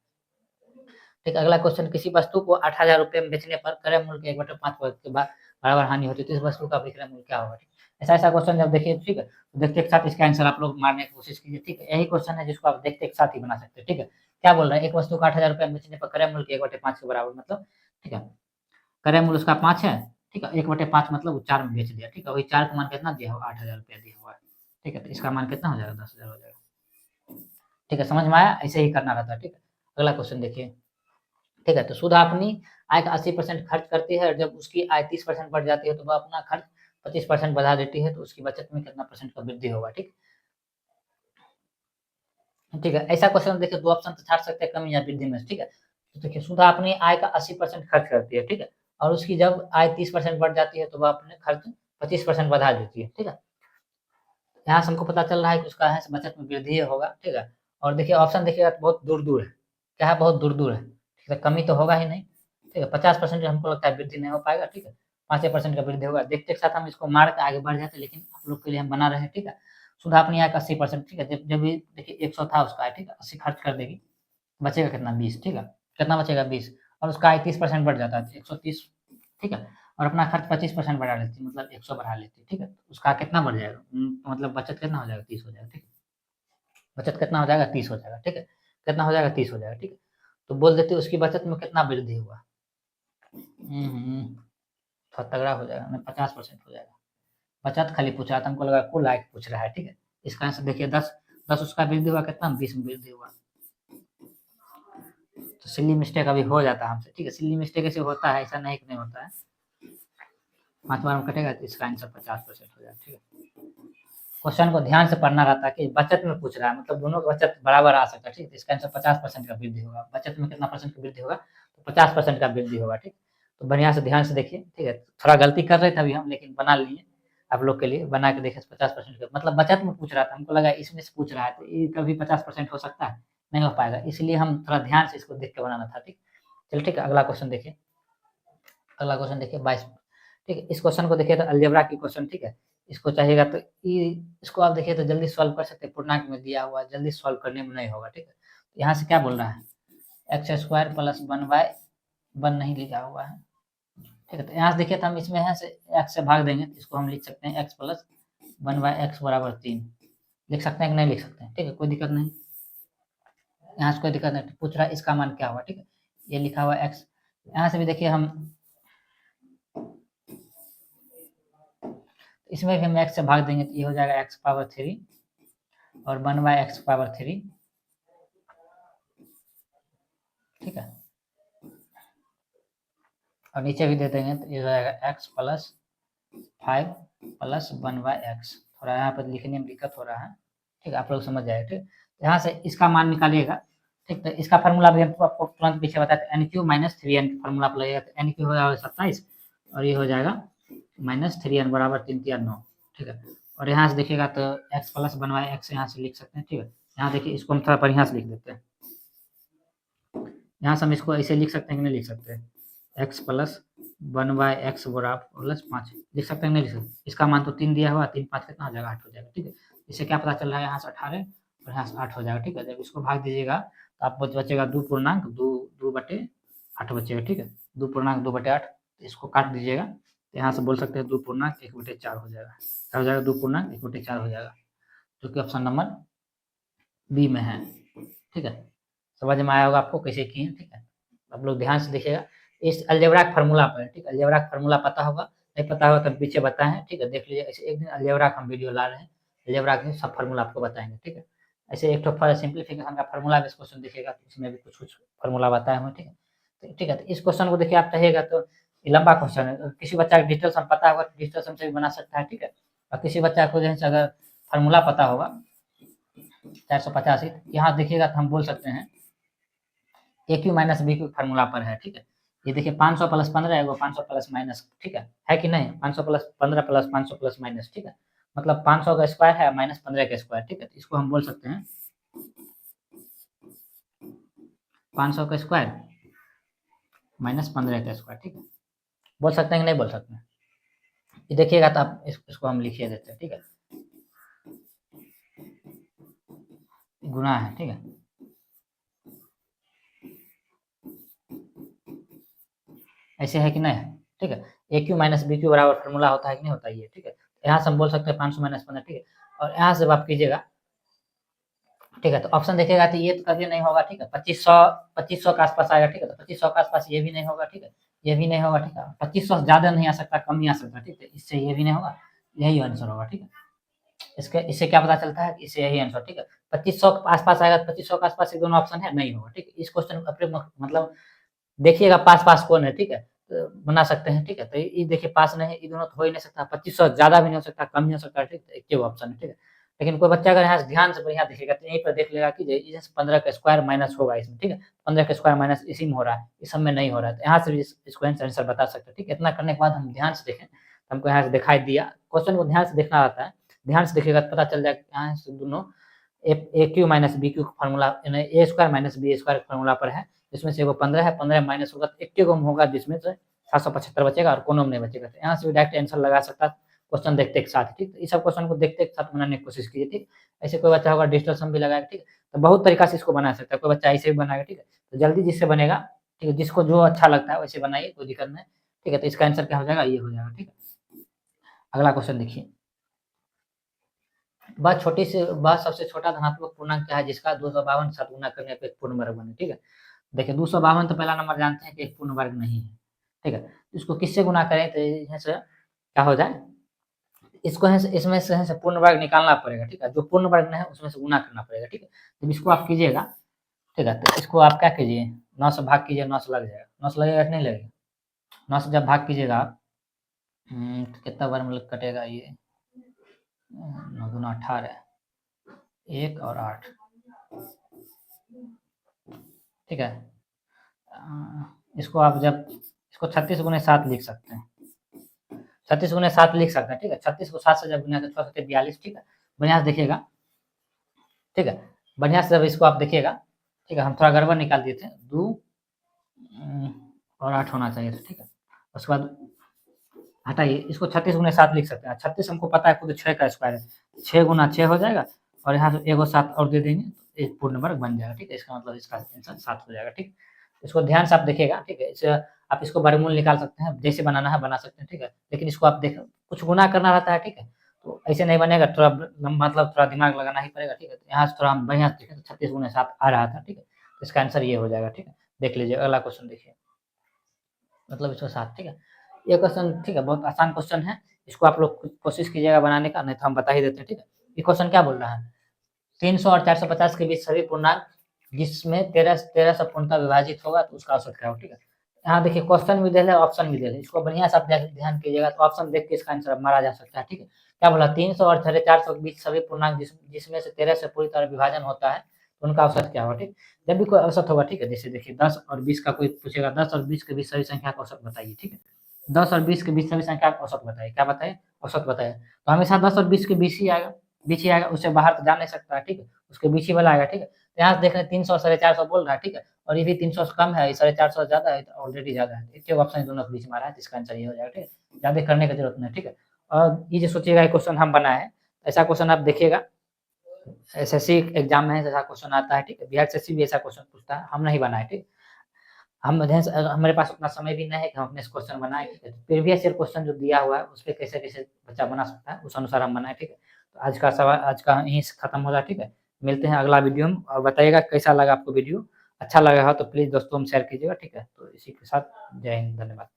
ठीक है। अगला क्वेश्चन, किसी वस्तु को 8,000 रुपये में बेचने पर क्रय मूल्य के 1/5 वर्ग के बाद बराबर हानि होती है तो इस वस्तु का विक्रय मूल्य क्या होगा, ठीक है। ऐसा ऐसा क्वेश्चन जब देखिए, ठीक है, तो देखते एक साथ इसका आंसर आप लोग मारने की कोशिश कीजिए, ठीक है। यही क्वेश्चन है जिसको आप देखते एक साथ ही बना सकते हैं, ठीक है। क्या बोल रहा है, एक वस्तु को 8,000 रुपये में बेचने पर क्रय मूल्य के 1/5 के बराबर, मतलब, ठीक है, क्रय मूल्य उसका 5 है, ठीक है, 1/5 मतलब वो 4 में बेच दिया, ठीक है, वही 4 का मान कितना दिया हुआ, 8,000 रुपया दिया हुआ। ठीक है। तो इसका मान कितना हो जाएगा, 10,000 हो जाएगा। ठीक है, समझ में आया? ऐसे ही करना रहता है। ठीक है, अगला क्वेश्चन देखिए। ठीक है, तो सुधा अपनी आय का 80% खर्च करती है और जब उसकी आय 30% बढ़ जाती है तो वह अपना खर्च 25% बढ़ा देती है, तो उसकी बचत में कितना परसेंट का वृद्धि होगा। ठीक, ठीक है। ऐसा क्वेश्चन देखिए, दो ऑप्शन तो छाड़ सकते हैं, कमी या वृद्धि में। ठीक है, तो देखिए सुधा अपनी आय का 80% खर्च करती है। ठीक है, और उसकी जब आय 30% बढ़ जाती है तो वह अपने खर्च 25% बढ़ा देती है। ठीक है, यहाँ से हमको पता चल रहा है कि उसका है बचत में वृद्धि होगा। ठीक है, और देखिए ऑप्शन देखिएगा तो बहुत दूर दूर है। क्या है, बहुत दूर दूर है। ठीक है, कमी तो होगा ही नहीं। ठीक है, 50% हमको लगता है वृद्धि नहीं हो पाएगा। ठीक है, 5% का वृद्धि होगा। देखते के साथ हम इसको मार के आगे बढ़ जाते, लेकिन आप लोग के लिए हम बना रहे हैं। ठीक है, सुधा अपनी आय का 80%, ठीक है, जब भी देखिए 100 था उसका आय, ठीक है, 80 खर्च कर देगी, बचेगा कितना, 20। ठीक है, कितना बचेगा, 20, और उसका आय 30% बढ़ जाता है, 130। ठीक है, और अपना खर्च 25% बढ़ा लेती, मतलब 100 बढ़ा लेती। ठीक है, उसका कितना बढ़ जाएगा, मतलब बचत कितना हो जाएगा, 30 हो जाएगा। ठीक है, बचत कितना हो जाएगा, 30 हो जाएगा। ठीक है, कितना हो जाएगा, 30 हो जाएगा। ठीक है, तो बोल देते उसकी बचत में कितना वृद्धि हुआ। थोड़ा तगड़ा हो जाएगा, 50% हो जाएगा। बचत खाली पूछ रहा था, हमको लगा कुल आय पूछ रहा है। ठीक है, इसका आंसर देखिए 10, 10 उसका वृद्धि हुआ कितना, 20 में वृद्धि हुआ। तो सिली मिस्टेक अभी हो जाता है हमसे। ठीक है, सिली मिस्टेक ऐसे होता है, ऐसा नहीं कि नहीं होता है। 5 बार में कटेगा तो इसका आंसर 50% हो जाएगा। ठीक है, क्वेश्चन को ध्यान से पढ़ना रहता है कि बचत में पूछ रहा है, मतलब दोनों का बचत बराबर आ सकता है। ठीक है, इसका आंसर 50% का वृद्धि होगा। बचत में कितना परसेंट का वृद्धि होगा, तो 50% का वृद्धि होगा। ठीक, तो बढ़िया से ध्यान से देखिए। ठीक है, थोड़ा गलती कर रहे थे अभी हम, लेकिन बना लिए आप लोग के लिए, बना के देखे 50% का, मतलब बचत में पूछ रहा था, हमको लगा इसमें से पूछ रहा है तो ये कभी 50% हो सकता है, नहीं हो पाएगा, इसलिए हम थोड़ा ध्यान से इसको देख के बनाना था। ठीक, चलिए ठीक है, अगला क्वेश्चन देखिए। अगला क्वेश्चन देखिए 22। ठीक है, इस क्वेश्चन को देखिए तो अलजेब्रा की क्वेश्चन। ठीक है, इसको चाहिएगा तो इसको आप देखिए तो जल्दी सॉल्व कर सकते हैं, पूर्णांक में दिया हुआ, जल्दी सॉल्व करने में नहीं होगा। ठीक है, तो यहाँ से क्या बोल रहा है, एक्स स्क्वायर प्लस 1 1 नहीं लिखा हुआ है। ठीक है, तो यहाँ से देखिए तो हम इसमें यहाँ से एक्स से भाग देंगे, तो इसको हम लिख सकते हैं एक्स प्लस 1/x बराबर 3। लिख सकते हैं कि नहीं लिख सकते हैं, ठीक है, कोई दिक्कत नहीं, यहाँ से कोई दिक्कत नहीं। पूछ रहा है इसका मान क्या हुआ। ठीक है, ये लिखा हुआ एक्स, यहाँ से भी देखिए हम इसमें भी हम एक्स से भाग देंगे तो ये हो जाएगा एक्स पावर 3 और 1/x पावर 3। ठीक है, और नीचे भी दे देंगे तो ये हो जाएगा एक्स प्लस 5 प्लस 1/x। थोड़ा यहाँ पर लिखने में दिक्कत हो रहा है। ठीक है, आप लोग समझ जाए। ठीक, यहाँ से इसका मान निकालिएगा। ठीक, तो इसका फार्मूला भी हम आपको तुरंत पीछे बताते हैं, N Q minus 3n formula आप लगेगा, तो एन क्यू हो जाएगा 27 और ये हो जाएगा -3n बराबर 3×9। ठीक है, और यहाँ से देखिएगा तो x प्लस 1/x यहाँ से लिख सकते हैं। ठीक है, यहाँ देखिए इसको हम थोड़ा बढ़िया से लिख देते हैं। यहाँ से हम इसको ऐसे लिख सकते हैं कि नहीं लिख सकते, एक्स प्लस 1/x बराबर प्लस 5 लिख सकते हैं, नहीं लिख सकते। इसका मान तो 3 दिया हुआ, 3 5 कितना हो जाएगा, 8 हो जाएगा। ठीक है, इससे क्या पता चल रहा है, यहाँ से 18 और यहाँ से 8 हो जाएगा। ठीक है, जब इसको भाग दीजिएगा तो आपको बचेगा 2 पूर्णांक 2/8 बचेगा। ठीक है, 2 पूर्णांक 2/8, इसको काट दीजिएगा तो यहाँ से बोल सकते हैं 2 पूर्णांक 1/4 हो जाएगा। क्या हो जाएगा, 2 पूर्णांक 1/4 हो जाएगा, जो कि ऑप्शन नंबर बी में है। ठीक है, समझ में आया होगा आपको कैसे किए। ठीक है, आप लोग ध्यान से देखिएगा इस अलजेब्रा फार्मूला पर। ठीक है, अलजेब्रा फार्मूला पता होगा, नहीं पता होगा तो पीछे बताएं। ठीक है, देख लीजिए, ऐसे एक दिन अलजेब्रा का हम वीडियो ला रहे हैं, अलजेब्रा के सब फार्मूला आपको बताएंगे। ठीक है, ऐसे एक तो सिंप्लीफिकेशन का फार्मूला बेस क्वेश्चन देखिएगा तो उसमें भी कुछ कुछ फार्मूला बताए हुए। ठीक है, तो ठीक है, तो इस क्वेश्चन को देखिए आप चाहिएगा तो ये लंबा क्वेश्चन है, किसी बच्चा का डिजिटल सम पता होगा तो डिजिटल सम से भी बना सकता है। ठीक है, और किसी बच्चा को जैसे अगर फार्मूला पता होगा 485, यहाँ देखिएगा तो हम बोल सकते हैं A cube minus B cube formula पर है। ठीक है, ये देखिए 500 प्लस 15 है, वो 500 प्लस माइनस। ठीक है कि नहीं, 500 प्लस 15 प्लस 500 प्लस माइनस। ठीक है, मतलब 500 का स्क्वायर है माइनस 15 का स्क्वायर। ठीक है, तो इसको हम बोल सकते हैं 500 का स्क्वायर माइनस 15 का स्क्वायर। ठीक है, बोल सकते हैं कि नहीं बोल सकते हैं, ये देखिएगा तो आप इसको हम लिखिए देते हैं। ठीक है, गुना है। ठीक है, ऐसे है कि नहीं है। ठीक है, ए क्यू माइनस बी क्यू बराबर फार्मूला होता है कि नहीं होता है ये। ठीक है, यहाँ से हम बोल सकते हैं 500 माइनस 15। ठीक है, और यहाँ से आप कीजिएगा। ठीक है, तो ऑप्शन देखिएगा तो ये तो कभी नहीं होगा। ठीक है, 2500 के आसपास आएगा। ठीक है, तो 2500 के आसपास ये भी नहीं होगा। ठीक है, ये भी नहीं होगा। ठीक है, 2500 से ज्यादा नहीं आ सकता, कम नहीं आ सकता। ठीक है, इससे ये भी नहीं होगा, यही आंसर होगा। ठीक है, इसके इससे क्या पता चलता है कि इससे यही आंसर, ठीक है। 2500 के आसपास आएगा, 2500 के आसपास ये दोनों ऑप्शन है, नहीं होगा, ठीक है। इस क्वेश्चन अपने मतलब देखिएगा पास पास कौन है, ठीक है, तो बना सकते हैं, ठीक है। तो ये देखिए पास नहीं है, ये दोनों तो हो ही नहीं सकता, 2500 ज़्यादा भी नहीं हो सकता, कम नहीं हो सकता, ठीक है, एक ही ऑप्शन है, ठीक है। लेकिन कोई बच्चा अगर यहाँ से ध्यान से बढ़िया देखेगा तो यहीं पर देख लेगा कि जैसे 15 का स्क्वायर माइनस होगा इसमें, ठीक है। 15 का स्क्वायर माइनस इसी में हो रहा है, इस सब में नहीं हो रहा है, तो यहाँ से भी इसको आंसर बता सकते हैं, ठीक है। इतना करने के बाद हम ध्यान से देखें, हमको यहाँ से दिखाई दिया, क्वेश्चन को ध्यान से देखना रहता है, ध्यान से देखिएगा तो पता चल जाएगा यहाँ से दोनों ए क्यू माइनस बी क्यू का फॉर्मूला ए स्क्वायर माइनस बी स्क्वायर के फॉर्मूला पर है, जिसमें से वो 15 है, 15 माइनस होगा तो 81 होगा, जिसमें से 775 बचेगा और कोनो में नहीं बचेगा, तो यहाँ से भी डायरेक्ट आंसर लगा सकता है क्वेश्चन देखते एक साथ, ठीक। इस सब क्वेश्चन को देखते एक साथ बनाने की कोशिश कीजिए, ठीक। ऐसे कोई बच्चा होगा डिजिटल सम भी लगाएगा, ठीक। तो बहुत तरीका से इसको बना सकता है, कोई बच्चा ऐसे भी बनाएगा, ठीक है। तो जल्दी जिससे बनेगा, ठीक है, जिसको जो अच्छा लगता है वैसे बनाइए, कोई दिक्कत नहीं, ठीक है। तो इसका आंसर क्या हो जाएगा, ये हो जाएगा, ठीक है। अगला क्वेश्चन देखिए, बात छोटी सी बात, सबसे छोटा धनात्मक पूर्णांक क्या है जिसका 252 साथ गुना करने पे एक पूर्ण वर्ग बने, ठीक है। देखिए 252 तो पहला नंबर जानते हैं कि एक पूर्ण वर्ग नहीं है, ठीक है। इसको किससे गुना करें तो यहाँ से क्या हो जाए, इसको है इसमें से है पूर्ण वर्ग निकालना पड़ेगा, ठीक है। जो पूर्ण वर्ग नहीं है उसमें से गुना करना पड़ेगा, ठीक है। तो इसको आप कीजिएगा, ठीक है। तो इसको आप क्या कीजिए, 9 से भाग कीजिए, 9 से लग जाएगा, 9 से लगेगा कि नहीं लगेगा, 9 से जब भाग कीजिएगा आप, तो कितना बार मतलब कटेगा ये, 9 दूना 18, 1 और 8, ठीक है। इसको आप जब इसको 36 गुने 7 लिख सकते हैं, 36 गुने 7 लिख सकते हैं, ठीक है। 36 को 7 से जब गुना तो 6 42, ठीक है। बढ़िया से देखिएगा, ठीक है। बढ़िया से जब इसको आप देखिएगा, ठीक है। हम थोड़ा गड़बड़ निकाल दिए थे, 2 और 8 होना चाहिए था, ठीक है। उसके बाद हटाइए, इसको 36 गुने 7 लिख सकते हैं, 36 हमको पता है खुद 6 का स्क्वायर है, 6 गुना 6 हो जाएगा, और यहाँ से एगो 7 और दे देंगे, एक पूर्ण वर्ग बन जाएगा, ठीक है। इसका मतलब इसका आंसर 7 हो जाएगा, ठीक। इसको ध्यान से आप देखिएगा, ठीक है। इसे आप इसको वर्गमूल निकाल सकते हैं, जैसे बनाना है बना सकते हैं, ठीक है। लेकिन इसको आप देख कुछ गुना करना रहता है, ठीक है। तो ऐसे नहीं बनेगा, थोड़ा मतलब थोड़ा दिमाग लगाना ही पड़ेगा, ठीक है। तो यहाँ से थोड़ा हम बढ़िया से देखें तो 36 गुने 7 आ रहा था, ठीक है। तो इसका आंसर ये हो जाएगा, ठीक है। देख लीजिए अगला क्वेश्चन देखिए, मतलब 107, ठीक है। ये क्वेश्चन, ठीक है, बहुत आसान क्वेश्चन है, इसको आप लोग कोशिश कीजिएगा बनाने का, नहीं तो हम बता ही देते हैं, ठीक है। ये क्वेश्चन क्या बोल रहा है, 300 और 450 के बीच सभी पूर्णांक जिसमें 13 से पूर्णतः विभाजित होगा तो उसका औसत क्या होगा, ठीक है। यहाँ देखिए क्वेश्चन भी दे है, ऑप्शन भी दे है, इसको बढ़िया से आप ध्यान कीजिएगा, तो ऑप्शन देख के इसका आंसर मारा जा सकता है, ठीक है। क्या बोला, 300 और 450 के बीच सभी पूर्णांक जिसमें से 13 से पूरी तरह विभाजन होता है तो उनका औसत क्या होगा, ठीक। जब भी कोई औसत होगा, ठीक है, जैसे देखिए 10 और 20 का कोई पूछेगा, 10 और 20 के बीच सभी संख्या का औसत बताइए, ठीक है। 10 और 20 के बीच सभी संख्या का औसत बताइए, क्या बताइए, औसत बताइए। तो हमेशा 10 और 20 के बीच ही आएगा, बीच ही आएगा, उससे बाहर तो जा नहीं सकता है, ठीक है। उसके बीच ही वाला आएगा, ठीक है। तो यहाँ से देख रहे हैं 300 450 बोल रहा है, ठीक है। और ये भी 300 से कम है, 450 ज्यादा है, तो ऑलरेडी ज्यादा है, एक ऑप्शन दोनों के बीच में आ रहा है, जिसका आंसर ये हो जाएगा, ठीक है। ज्यादा करने की जरूरत नहीं, ठीक है। और ये जो सोचिएगा क्वेश्चन हम बनाए हैं, ऐसा क्वेश्चन आप देखिएगा एसएससी एग्जाम में ऐसा क्वेश्चन आता है, ठीक है। बिहार एसएससी भी ऐसा क्वेश्चन पूछता है, हम नहीं बनाए, ठीक। हम हमारे पास उतना समय भी नहीं है कि हम अपने क्वेश्चन बनाए, ठीक है। प्रीवियस ईयर क्वेश्चन जो दिया हुआ है उस पर कैसे कैसे बच्चा बना सकता है, उस अनुसार हम बनाए, ठीक है। तो आज का सवाल आज का यहीं से खत्म हो रहा है, ठीक है। मिलते हैं अगला वीडियो में, और बताइएगा कैसा लगा आपको वीडियो, अच्छा लगा हो तो प्लीज़ दोस्तों में शेयर कीजिएगा, ठीक है। तो इसी के साथ जय हिंद, धन्यवाद।